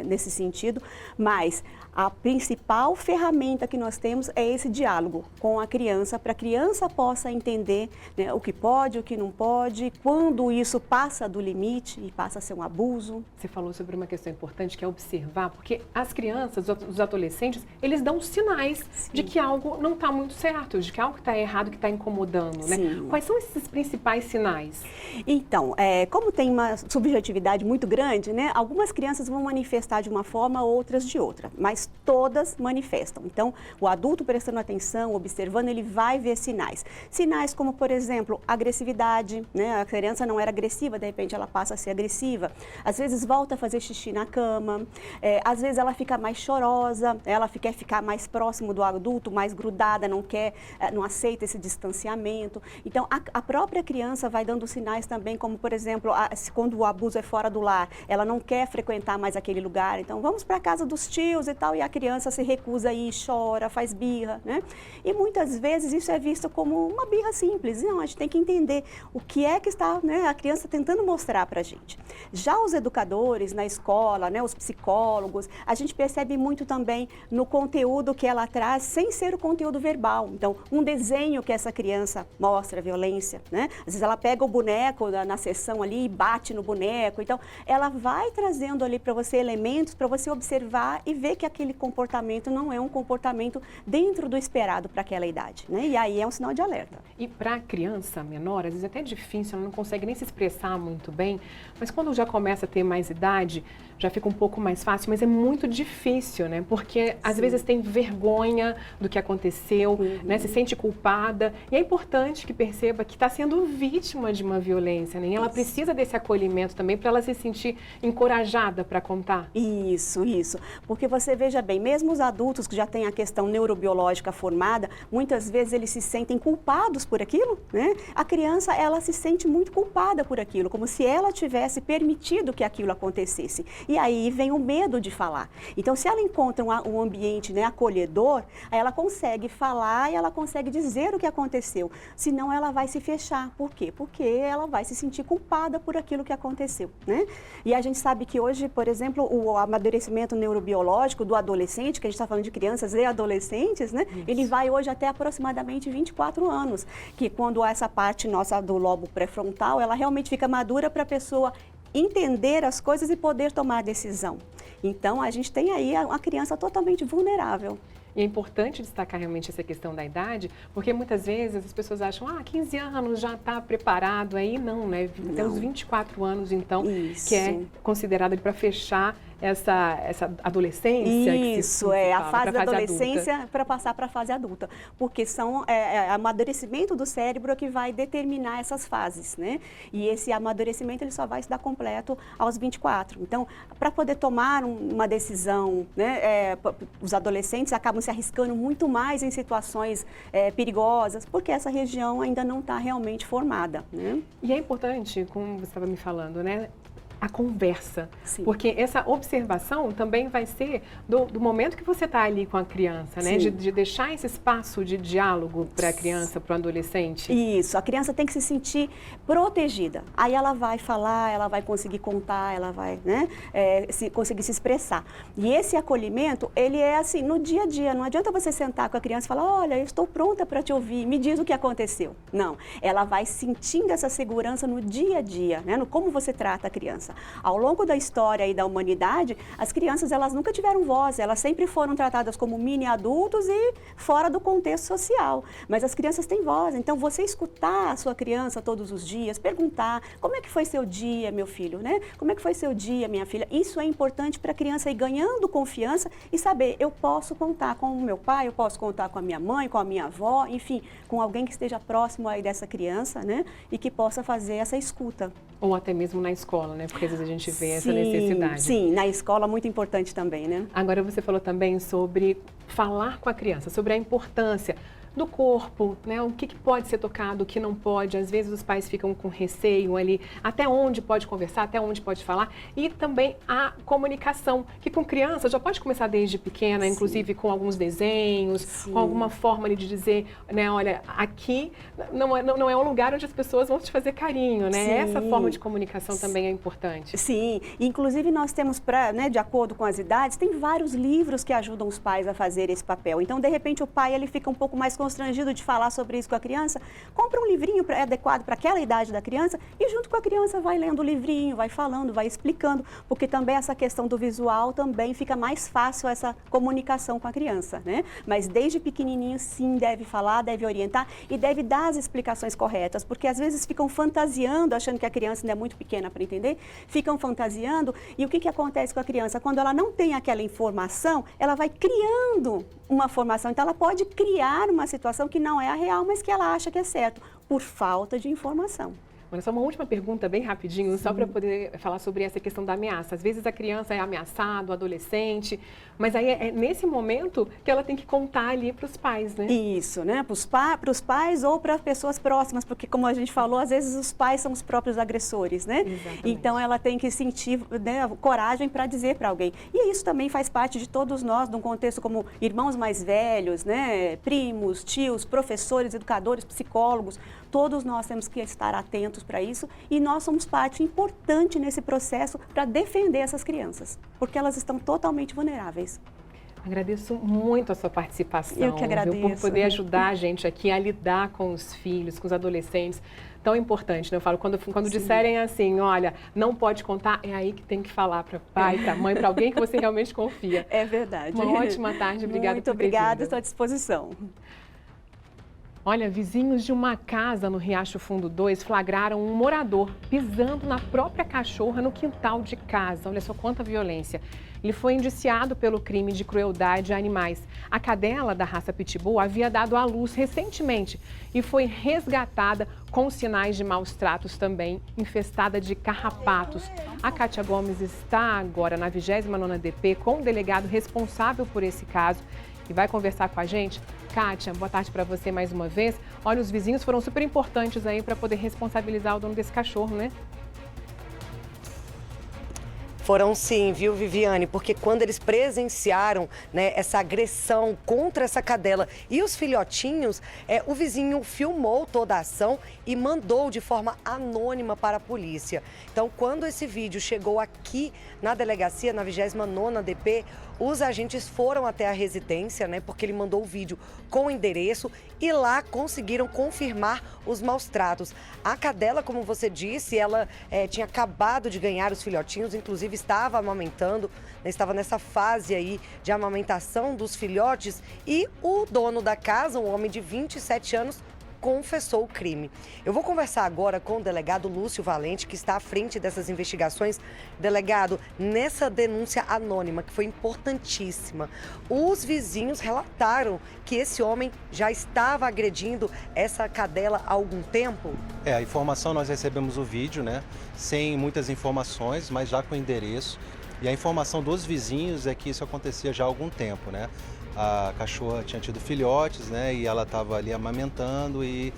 nesse sentido, mas a principal ferramenta que nós temos é esse diálogo com a criança, para a criança possa entender, né, o que pode, o que não pode, quando isso passa do limite e passa a ser um abuso. Você falou sobre uma questão importante que é observar, porque as crianças, os adolescentes, eles dão sinais de que algo não está muito certo, de que algo está errado, que está incomodando, né? Quais são esses principais sinais? Então, como tem uma subjetividade muito grande, né? Algumas crianças vão manifestar de uma forma, outras de outra, mas todas manifestam. Então, o adulto prestando atenção, observando, ele vai ver sinais. Sinais como, por exemplo, agressividade, né? A criança não era agressiva, de repente ela passa a ser agressiva. Às vezes volta a fazer xixi na cama, às vezes ela fica mais chorosa, ela quer ficar mais próximo do adulto, mais grudada, não aceita esse distanciamento. Então, a própria criança vai dando sinais também, como, por exemplo, quando o abuso é fora do lar, ela não quer frequentar mais aquele lugar, então vamos para a casa dos tios e tal, e a criança se recusa a ir, chora, faz birra, né? E muitas vezes isso é visto como uma birra simples. Não, a gente tem que entender o que é que está, né, a criança tentando mostrar para a gente. Já os educadores na escola, né, os psicólogos, a gente percebe muito também no conteúdo que ela traz, sem ser o conteúdo verbal. Então, um desenho que essa criança mostra violência, né? Às vezes ela pega o boneco na sessão ali e bate no boneco. Então, ela vai trazendo ali para você elementos para você observar e ver que aquele comportamento não é um comportamento dentro do esperado para aquela idade, né? E aí é um sinal de alerta. E para a criança menor, às vezes é até difícil, ela não consegue nem se expressar muito bem, mas quando já começa a ter mais idade, já fica um pouco mais fácil, mas é muito difícil, né? Porque às vezes tem vergonha do que aconteceu, né? Se sente culpada, e é importante que perceba que está sendo vítima de uma violência, né? E ela precisa desse acolhimento também para ela se sentir encorajada para contar. Isso. Porque você veja bem, mesmo os adultos que já têm a questão neurobiológica formada, muitas vezes eles se sentem culpados por aquilo, né? A criança, ela se sente muito culpada por aquilo, como se ela tivesse permitido que aquilo acontecesse. E aí vem o medo de falar. Então, se ela encontra um ambiente, né, acolhedor, aí ela consegue falar e ela consegue dizer o que aconteceu. Senão, ela vai se fechar. Por quê? Porque ela vai se sentir culpada por aquilo que aconteceu, né? E a gente sabe que hoje, por exemplo, o amadurecimento neurobiológico do adolescente, que a gente está falando de crianças e adolescentes, né? Isso. Ele vai hoje até aproximadamente 24 anos, que quando essa parte nossa do lobo pré-frontal, ela realmente fica madura para a pessoa entender as coisas e poder tomar decisão. Então, a gente tem aí uma criança totalmente vulnerável. E é importante destacar realmente essa questão da idade, porque muitas vezes as pessoas acham, 15 anos já está preparado, aí não, né? Tem uns 24 anos, então, que é considerado para fechar essa adolescência. Isso, a fase da adolescência para passar para a fase adulta, porque são amadurecimento do cérebro que vai determinar essas fases, né? E esse amadurecimento ele só vai se dar completo aos 24. Então, para poder tomar uma decisão, né, os adolescentes acabam se arriscando muito mais em situações perigosas, porque essa região ainda não está realmente formada, né? E é importante, como você estava me falando, né? A conversa, Sim. Porque essa observação também vai ser do momento que você está ali com a criança, né? De deixar esse espaço de diálogo para a criança, para o adolescente. Isso, a criança tem que se sentir protegida. Aí ela vai falar, ela vai conseguir contar, ela vai, né, conseguir se expressar. E esse acolhimento, ele é assim, no dia a dia. Não adianta você sentar com a criança e falar, olha, eu estou pronta para te ouvir, me diz o que aconteceu. Não, ela vai sentindo essa segurança no dia a dia, né? No como você trata a criança. Ao longo da história e da humanidade, as crianças, elas nunca tiveram voz, elas sempre foram tratadas como mini adultos e fora do contexto social. Mas as crianças têm voz, então você escutar a sua criança todos os dias, perguntar, como é que foi seu dia, meu filho, né? Como é que foi seu dia, minha filha? Isso é importante para a criança ir ganhando confiança e saber, eu posso contar com o meu pai, eu posso contar com a minha mãe, com a minha avó, enfim, com alguém que esteja próximo aí dessa criança, né? E que possa fazer essa escuta. Ou até mesmo na escola, né? Porque às vezes a gente vê essa necessidade. Sim, na escola muito importante também, né? Agora você falou também sobre falar com a criança, sobre a importância do corpo, né? O que pode ser tocado, o que não pode. Às vezes os pais ficam com receio ali, até onde pode conversar, até onde pode falar. E também a comunicação, que com criança já pode começar desde pequena, Sim. inclusive com alguns desenhos, Sim. com alguma forma de dizer, né? Olha, aqui não é um lugar onde as pessoas vão te fazer carinho, né? Sim. Essa forma de comunicação também é importante. Sim, inclusive nós temos, né, de acordo com as idades, tem vários livros que ajudam os pais a fazer esse papel. Então, de repente, o pai ele fica um pouco mais constrangido de falar sobre isso com a criança, compra um livrinho adequado para aquela idade da criança e junto com a criança vai lendo o livrinho, vai falando, vai explicando, porque também essa questão do visual também fica mais fácil essa comunicação com a criança, né? Mas desde pequenininho, sim, deve falar, deve orientar e deve dar as explicações corretas, porque às vezes ficam fantasiando, achando que a criança ainda é muito pequena para entender, ficam fantasiando e o que acontece com a criança? Quando ela não tem aquela informação, ela vai criando uma formação, então ela pode criar uma situação que não é a real, mas que ela acha que é certo, por falta de informação. Olha, só uma última pergunta bem rapidinho, só para poder falar sobre essa questão da ameaça. Às vezes a criança é ameaçada, o adolescente, mas aí é nesse momento que ela tem que contar ali para os pais, né? Isso, né? Para os pais ou para pessoas próximas, porque como a gente falou, às vezes os pais são os próprios agressores, né? Exatamente. Então ela tem que sentir, né, coragem para dizer para alguém. E isso também faz parte de todos nós, num contexto como irmãos mais velhos, né? Primos, tios, professores, educadores, psicólogos. Todos nós temos que estar atentos para isso e nós somos parte importante nesse processo para defender essas crianças, porque elas estão totalmente vulneráveis. Agradeço muito a sua participação. Eu que agradeço. Viu, por poder ajudar a gente aqui a lidar com os filhos, com os adolescentes. Tão importante, né? Eu falo, quando disserem assim, olha, não pode contar, é aí que tem que falar para pai, para mãe, para alguém que você realmente confia. É verdade. Uma ótima tarde, obrigada Muito por ter obrigada, vindo. estou à disposição. Olha, vizinhos de uma casa no Riacho Fundo 2 flagraram um morador pisando na própria cachorra no quintal de casa. Olha só quanta violência. Ele foi indiciado pelo crime de crueldade a animais. A cadela da raça Pitbull havia dado à luz recentemente e foi resgatada com sinais de maus tratos também, infestada de carrapatos. A Kátia Gomes está agora na 29ª DP com o delegado responsável por esse caso e vai conversar com a gente. Kátia, boa tarde para você mais uma vez. Olha, os vizinhos foram super importantes aí para poder responsabilizar o dono desse cachorro, né? Foram sim, viu, Viviane? Porque quando eles presenciaram, né, essa agressão contra essa cadela e os filhotinhos, o vizinho filmou toda a ação e mandou de forma anônima para a polícia. Então, quando esse vídeo chegou aqui na delegacia, na 29ª DP, os agentes foram até a residência, né, porque ele mandou o vídeo com o endereço e lá conseguiram confirmar os maus tratos. A cadela, como você disse, ela tinha acabado de ganhar os filhotinhos, inclusive estava amamentando, né, estava nessa fase aí de amamentação dos filhotes e o dono da casa, um homem de 27 anos, confessou o crime. Eu vou conversar agora com o delegado Lúcio Valente, que está à frente dessas investigações. Delegado, nessa denúncia anônima, que foi importantíssima, os vizinhos relataram que esse homem já estava agredindo essa cadela há algum tempo? A informação, nós recebemos o vídeo, né? Sem muitas informações, mas já com endereço. E a informação dos vizinhos é que isso acontecia já há algum tempo, né? A cachorra tinha tido filhotes, né? E ela estava ali amamentando e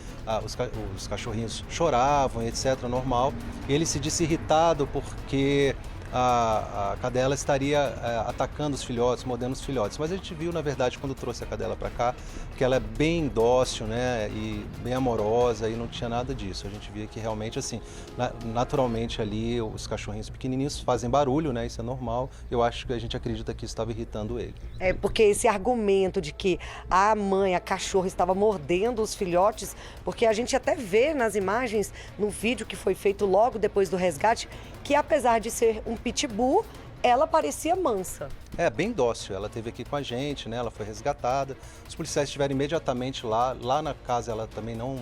os cachorrinhos choravam, etc., normal. E ele se disse irritado porque a cadela estaria atacando os filhotes, mordendo os filhotes. Mas a gente viu, na verdade, quando trouxe a cadela para cá, que ela é bem dócil, né, e bem amorosa e não tinha nada disso. A gente via que realmente, assim, naturalmente ali os cachorrinhos pequenininhos fazem barulho, né, isso é normal. Eu acho que a gente acredita que isso estava irritando ele. Porque esse argumento de que a mãe, a cachorra, estava mordendo os filhotes, porque a gente até vê nas imagens, no vídeo que foi feito logo depois do resgate, que apesar de ser um pitbull, ela parecia mansa. Bem dócil. Ela esteve aqui com a gente, né? Ela foi resgatada. Os policiais estiveram imediatamente lá. Lá na casa ela também não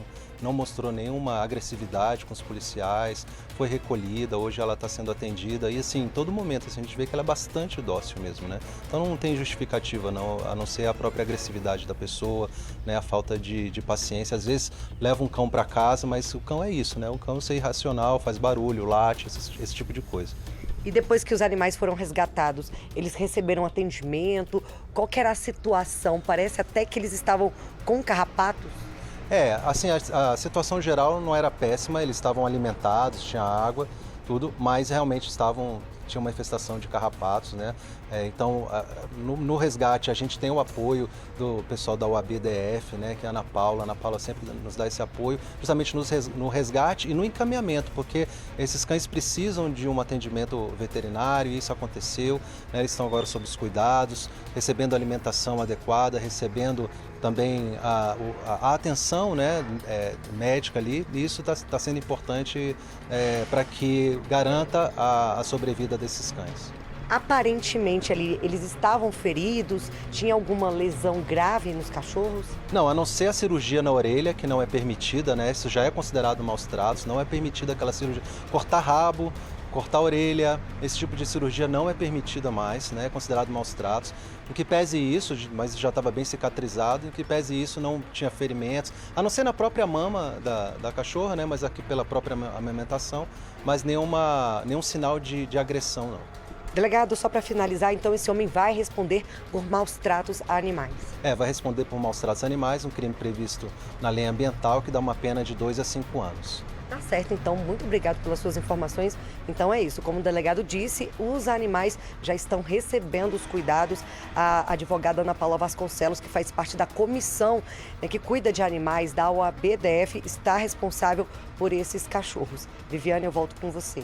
mostrou nenhuma agressividade com os policiais. Foi recolhida, hoje ela está sendo atendida. E assim, em todo momento assim, a gente vê que ela é bastante dócil mesmo, né? Então não tem justificativa não, a não ser a própria agressividade da pessoa, né? A falta de paciência. Às vezes leva um cão para casa, mas o cão é isso, né? O cão é irracional, faz barulho, late, esse tipo de coisa. E depois que os animais foram resgatados, eles receberam atendimento? Qual que era a situação? Parece até que eles estavam com carrapatos. Assim, a situação geral não era péssima, eles estavam alimentados, tinha água, tudo, mas realmente estavam tinha uma infestação de carrapatos, né? Então, no resgate, a gente tem o apoio do pessoal da UAB-DF, né? Que é a Ana Paula. A Ana Paula sempre nos dá esse apoio, justamente no resgate e no encaminhamento, porque esses cães precisam de um atendimento veterinário, e isso aconteceu, né? Eles estão agora sob os cuidados, recebendo alimentação adequada, recebendo também a atenção, né, médica ali, e isso está sendo importante para que garanta a sobrevida desses cães. Aparentemente ali, eles estavam feridos? Tinha alguma lesão grave nos cachorros? Não, a não ser a cirurgia na orelha, que não é permitida, né? Isso já é considerado maus tratos, não é permitida aquela cirurgia. Cortar rabo, cortar a orelha, esse tipo de cirurgia não é permitida mais, né? É considerado maus tratos. Em que pese isso, mas já estava bem cicatrizado, em que pese isso não tinha ferimentos, a não ser na própria mama da cachorra, né? Mas aqui pela própria amamentação, mas nenhum sinal de agressão, não. Delegado, só para finalizar, então esse homem vai responder por maus tratos a animais? Vai responder por maus tratos a animais, um crime previsto na lei ambiental que dá uma pena de 2 a 5 anos. Tá certo, então, muito obrigado pelas suas informações. Então é isso, como o delegado disse, os animais já estão recebendo os cuidados. A advogada Ana Paula Vasconcelos, que faz parte da comissão, né, que cuida de animais da UAB-DF, está responsável por esses cachorros. Viviane, eu volto com você.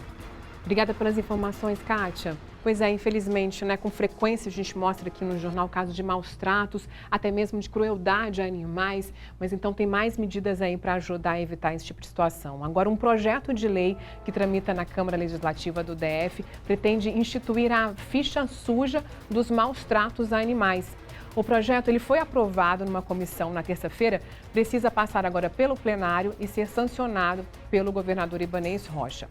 Obrigada pelas informações, Kátia. Pois é, infelizmente, né, com frequência a gente mostra aqui no jornal casos de maus tratos, até mesmo de crueldade a animais, mas então tem mais medidas aí para ajudar a evitar esse tipo de situação. Agora, um projeto de lei que tramita na Câmara Legislativa do DF pretende instituir a ficha suja dos maus tratos a animais. O projeto ele foi aprovado numa comissão na terça-feira, precisa passar agora pelo plenário e ser sancionado pelo governador Ibanez Rocha.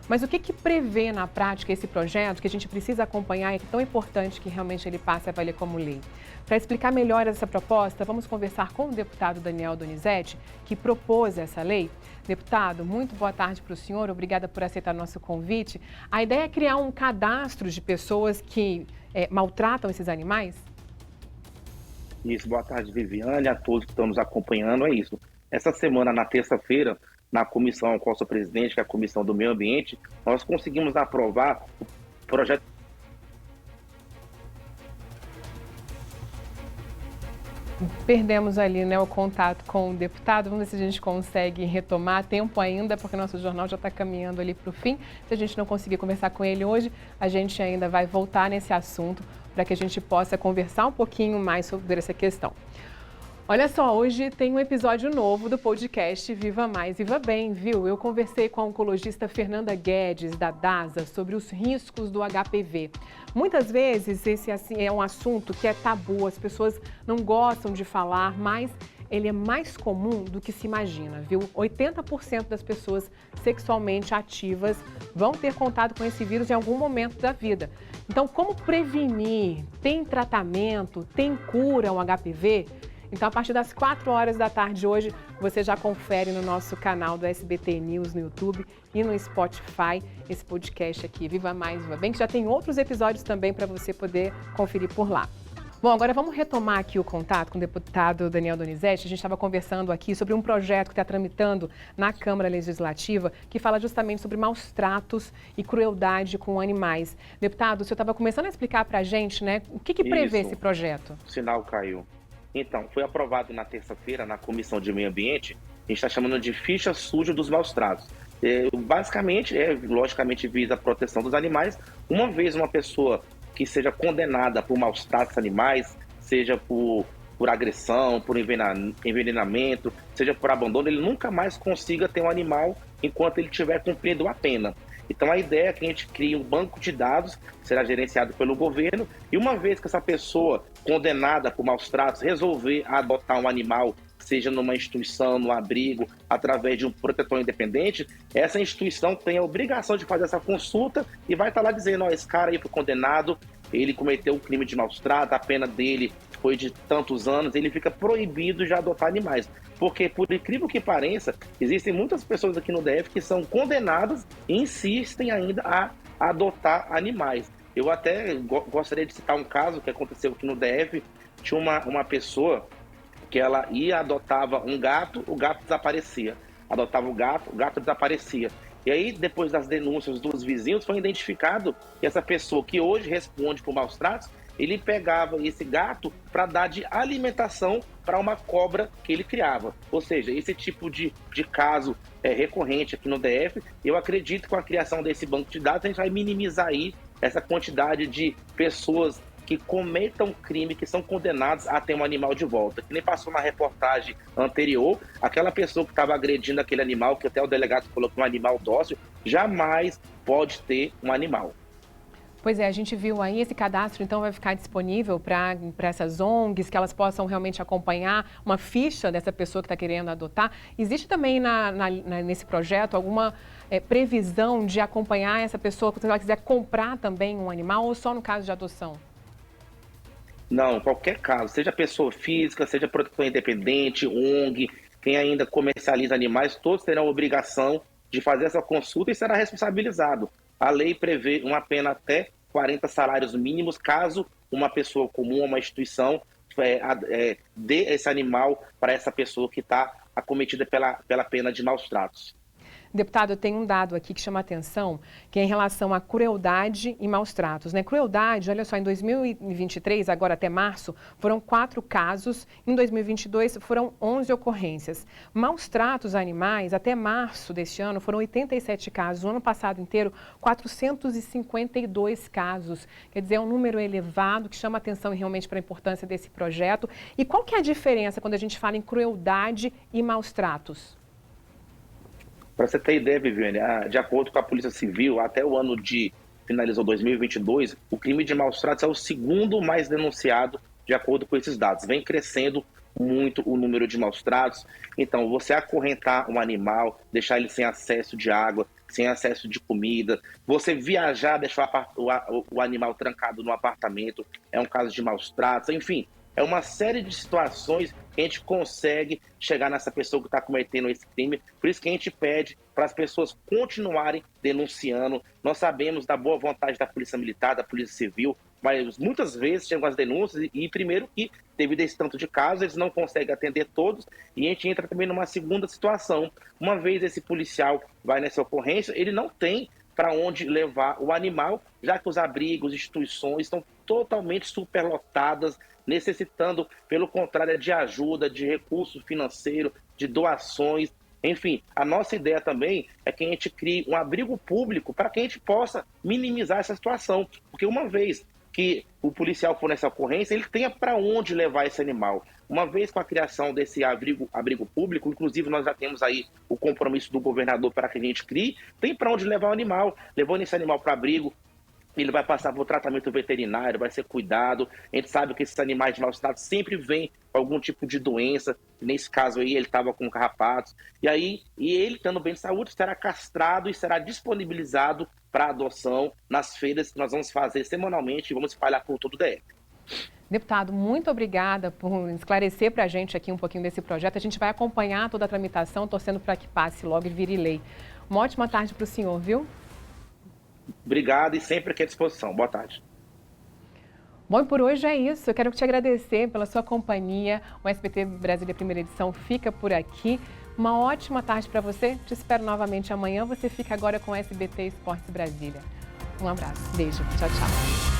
Mas o que prevê na prática esse projeto que a gente precisa acompanhar e que é tão importante que realmente ele passe a valer como lei? Para explicar melhor essa proposta, vamos conversar com o deputado Daniel Donizete, que propôs essa lei. Deputado, muito boa tarde para o senhor, obrigada por aceitar nosso convite. A ideia é criar um cadastro de pessoas que maltratam esses animais? Isso, boa tarde, Viviane, a todos que estão nos acompanhando, é isso. Essa semana, na terça-feira, na comissão qual sou presidente, que é a Comissão do Meio Ambiente, nós conseguimos aprovar o projeto. Perdemos ali, né, o contato com o deputado. Vamos ver se a gente consegue retomar tempo ainda, porque nosso jornal já está caminhando ali para o fim. Se a gente não conseguir conversar com ele hoje, a gente ainda vai voltar nesse assunto para que a gente possa conversar um pouquinho mais sobre essa questão. Olha só, hoje tem um episódio novo do podcast Viva Mais, Viva Bem, viu? Eu conversei com a oncologista Fernanda Guedes, da DASA, sobre os riscos do HPV. Muitas vezes esse é um assunto que é tabu, as pessoas não gostam de falar, mas ele é mais comum do que se imagina, viu? 80% das pessoas sexualmente ativas vão ter contato com esse vírus em algum momento da vida. Então, como prevenir? Tem tratamento? Tem cura ao HPV? Então, a partir das 4 horas da tarde hoje, você já confere no nosso canal do SBT News no YouTube e no Spotify esse podcast aqui, Viva Mais, Viva Bem, que já tem outros episódios também para você poder conferir por lá. Bom, agora vamos retomar aqui o contato com o deputado Daniel Donizete. A gente estava conversando aqui sobre um projeto que está tramitando na Câmara Legislativa que fala justamente sobre maus tratos e crueldade com animais. Deputado, o senhor estava começando a explicar para a gente, né, o que prevê esse projeto? O sinal caiu. Então, foi aprovado na terça-feira na Comissão de Meio Ambiente, a gente está chamando de ficha suja dos maus tratos. Basicamente, logicamente, visa a proteção dos animais. Uma vez uma pessoa que seja condenada por maus tratos animais, seja por agressão, por envenenamento, seja por abandono, ele nunca mais consiga ter um animal enquanto ele estiver cumprindo a pena. Então a ideia é que a gente crie um banco de dados, que será gerenciado pelo governo, e uma vez que essa pessoa condenada por maus tratos resolver adotar um animal, seja numa instituição, no abrigo, através de um protetor independente, essa instituição tem a obrigação de fazer essa consulta e vai estar lá dizendo, esse cara aí foi condenado, ele cometeu um crime de maus tratos, a pena dele foi de tantos anos, ele fica proibido de adotar animais. Porque, por incrível que pareça, existem muitas pessoas aqui no DF que são condenadas e insistem ainda a adotar animais. Eu até gostaria de citar um caso que aconteceu aqui no DF. Tinha uma pessoa que ela adotava um gato, o gato desaparecia. Adotava o gato desaparecia. E aí, depois das denúncias dos vizinhos, foi identificado que essa pessoa que hoje responde por maus tratos, ele pegava esse gato para dar de alimentação para uma cobra que ele criava. Ou seja, esse tipo de caso é recorrente aqui no DF. Eu acredito que com a criação desse banco de dados, a gente vai minimizar aí essa quantidade de pessoas que cometam crime, que são condenados a ter um animal de volta. Que nem passou na reportagem anterior, aquela pessoa que estava agredindo aquele animal, que até o delegado colocou um animal dócil, jamais pode ter um animal. Pois é, a gente viu aí, esse cadastro então vai ficar disponível para essas ONGs, que elas possam realmente acompanhar uma ficha dessa pessoa que está querendo adotar. Existe também nesse projeto alguma previsão de acompanhar essa pessoa, se ela quiser comprar também um animal, ou só no caso de adoção? Não, qualquer caso, seja pessoa física, seja protetor independente, ONG, quem ainda comercializa animais, todos terão a obrigação de fazer essa consulta e será responsabilizado. A lei prevê uma pena até 40 salários mínimos caso uma pessoa comum, uma instituição, dê esse animal para essa pessoa que está acometida pela pena de maus tratos. Deputado, eu tenho um dado aqui que chama a atenção, que é em relação à crueldade e maus tratos, né? Crueldade, olha só, em 2023, agora até março, foram 4 casos, em 2022 foram 11 ocorrências. Maus tratos a animais, até março deste ano, foram 87 casos, o ano passado inteiro, 452 casos. Quer dizer, é um número elevado que chama a atenção realmente para a importância desse projeto. E qual que é a diferença quando a gente fala em crueldade e maus tratos? Para você ter ideia, Viviane, de acordo com a Polícia Civil, até o ano finalizou 2022, o crime de maus tratos é o segundo mais denunciado, de acordo com esses dados. Vem crescendo muito o número de maus tratos. Então, você acorrentar um animal, deixar ele sem acesso de água, sem acesso de comida, você viajar, deixar o animal trancado no apartamento, é um caso de maus tratos, enfim. É uma série de situações que a gente consegue chegar nessa pessoa que está cometendo esse crime. Por isso que a gente pede para as pessoas continuarem denunciando. Nós sabemos da boa vontade da Polícia Militar, da Polícia Civil, mas muitas vezes chegam as denúncias e primeiro que, devido a esse tanto de casos, eles não conseguem atender todos e a gente entra também numa segunda situação. Uma vez esse policial vai nessa ocorrência, ele não tem para onde levar o animal, já que os abrigos, instituições estão totalmente superlotadas, necessitando, pelo contrário, de ajuda, de recurso financeiro, de doações. Enfim, a nossa ideia também é que a gente crie um abrigo público para que a gente possa minimizar essa situação. Porque uma vez que o policial for nessa ocorrência, ele tenha para onde levar esse animal. Uma vez com a criação desse abrigo público, inclusive nós já temos aí o compromisso do governador para que a gente crie, tem para onde levar o animal. Levando esse animal para abrigo, ele vai passar por tratamento veterinário, vai ser cuidado. A gente sabe que esses animais de maus tratos sempre vêm com algum tipo de doença. Nesse caso aí, ele estava com carrapatos. E ele, estando bem de saúde, será castrado e será disponibilizado para adoção nas feiras que nós vamos fazer semanalmente e vamos espalhar por todo o DF. Deputado, muito obrigada por esclarecer para a gente aqui um pouquinho desse projeto. A gente vai acompanhar toda a tramitação, torcendo para que passe logo e vire lei. Uma ótima tarde para o senhor, viu? Obrigado e sempre aqui à disposição. Boa tarde. Bom, e por hoje é isso. Eu quero te agradecer pela sua companhia. O SBT Brasília Primeira Edição fica por aqui. Uma ótima tarde para você. Te espero novamente amanhã. Você fica agora com o SBT Esportes Brasília. Um abraço. Beijo. Tchau, tchau.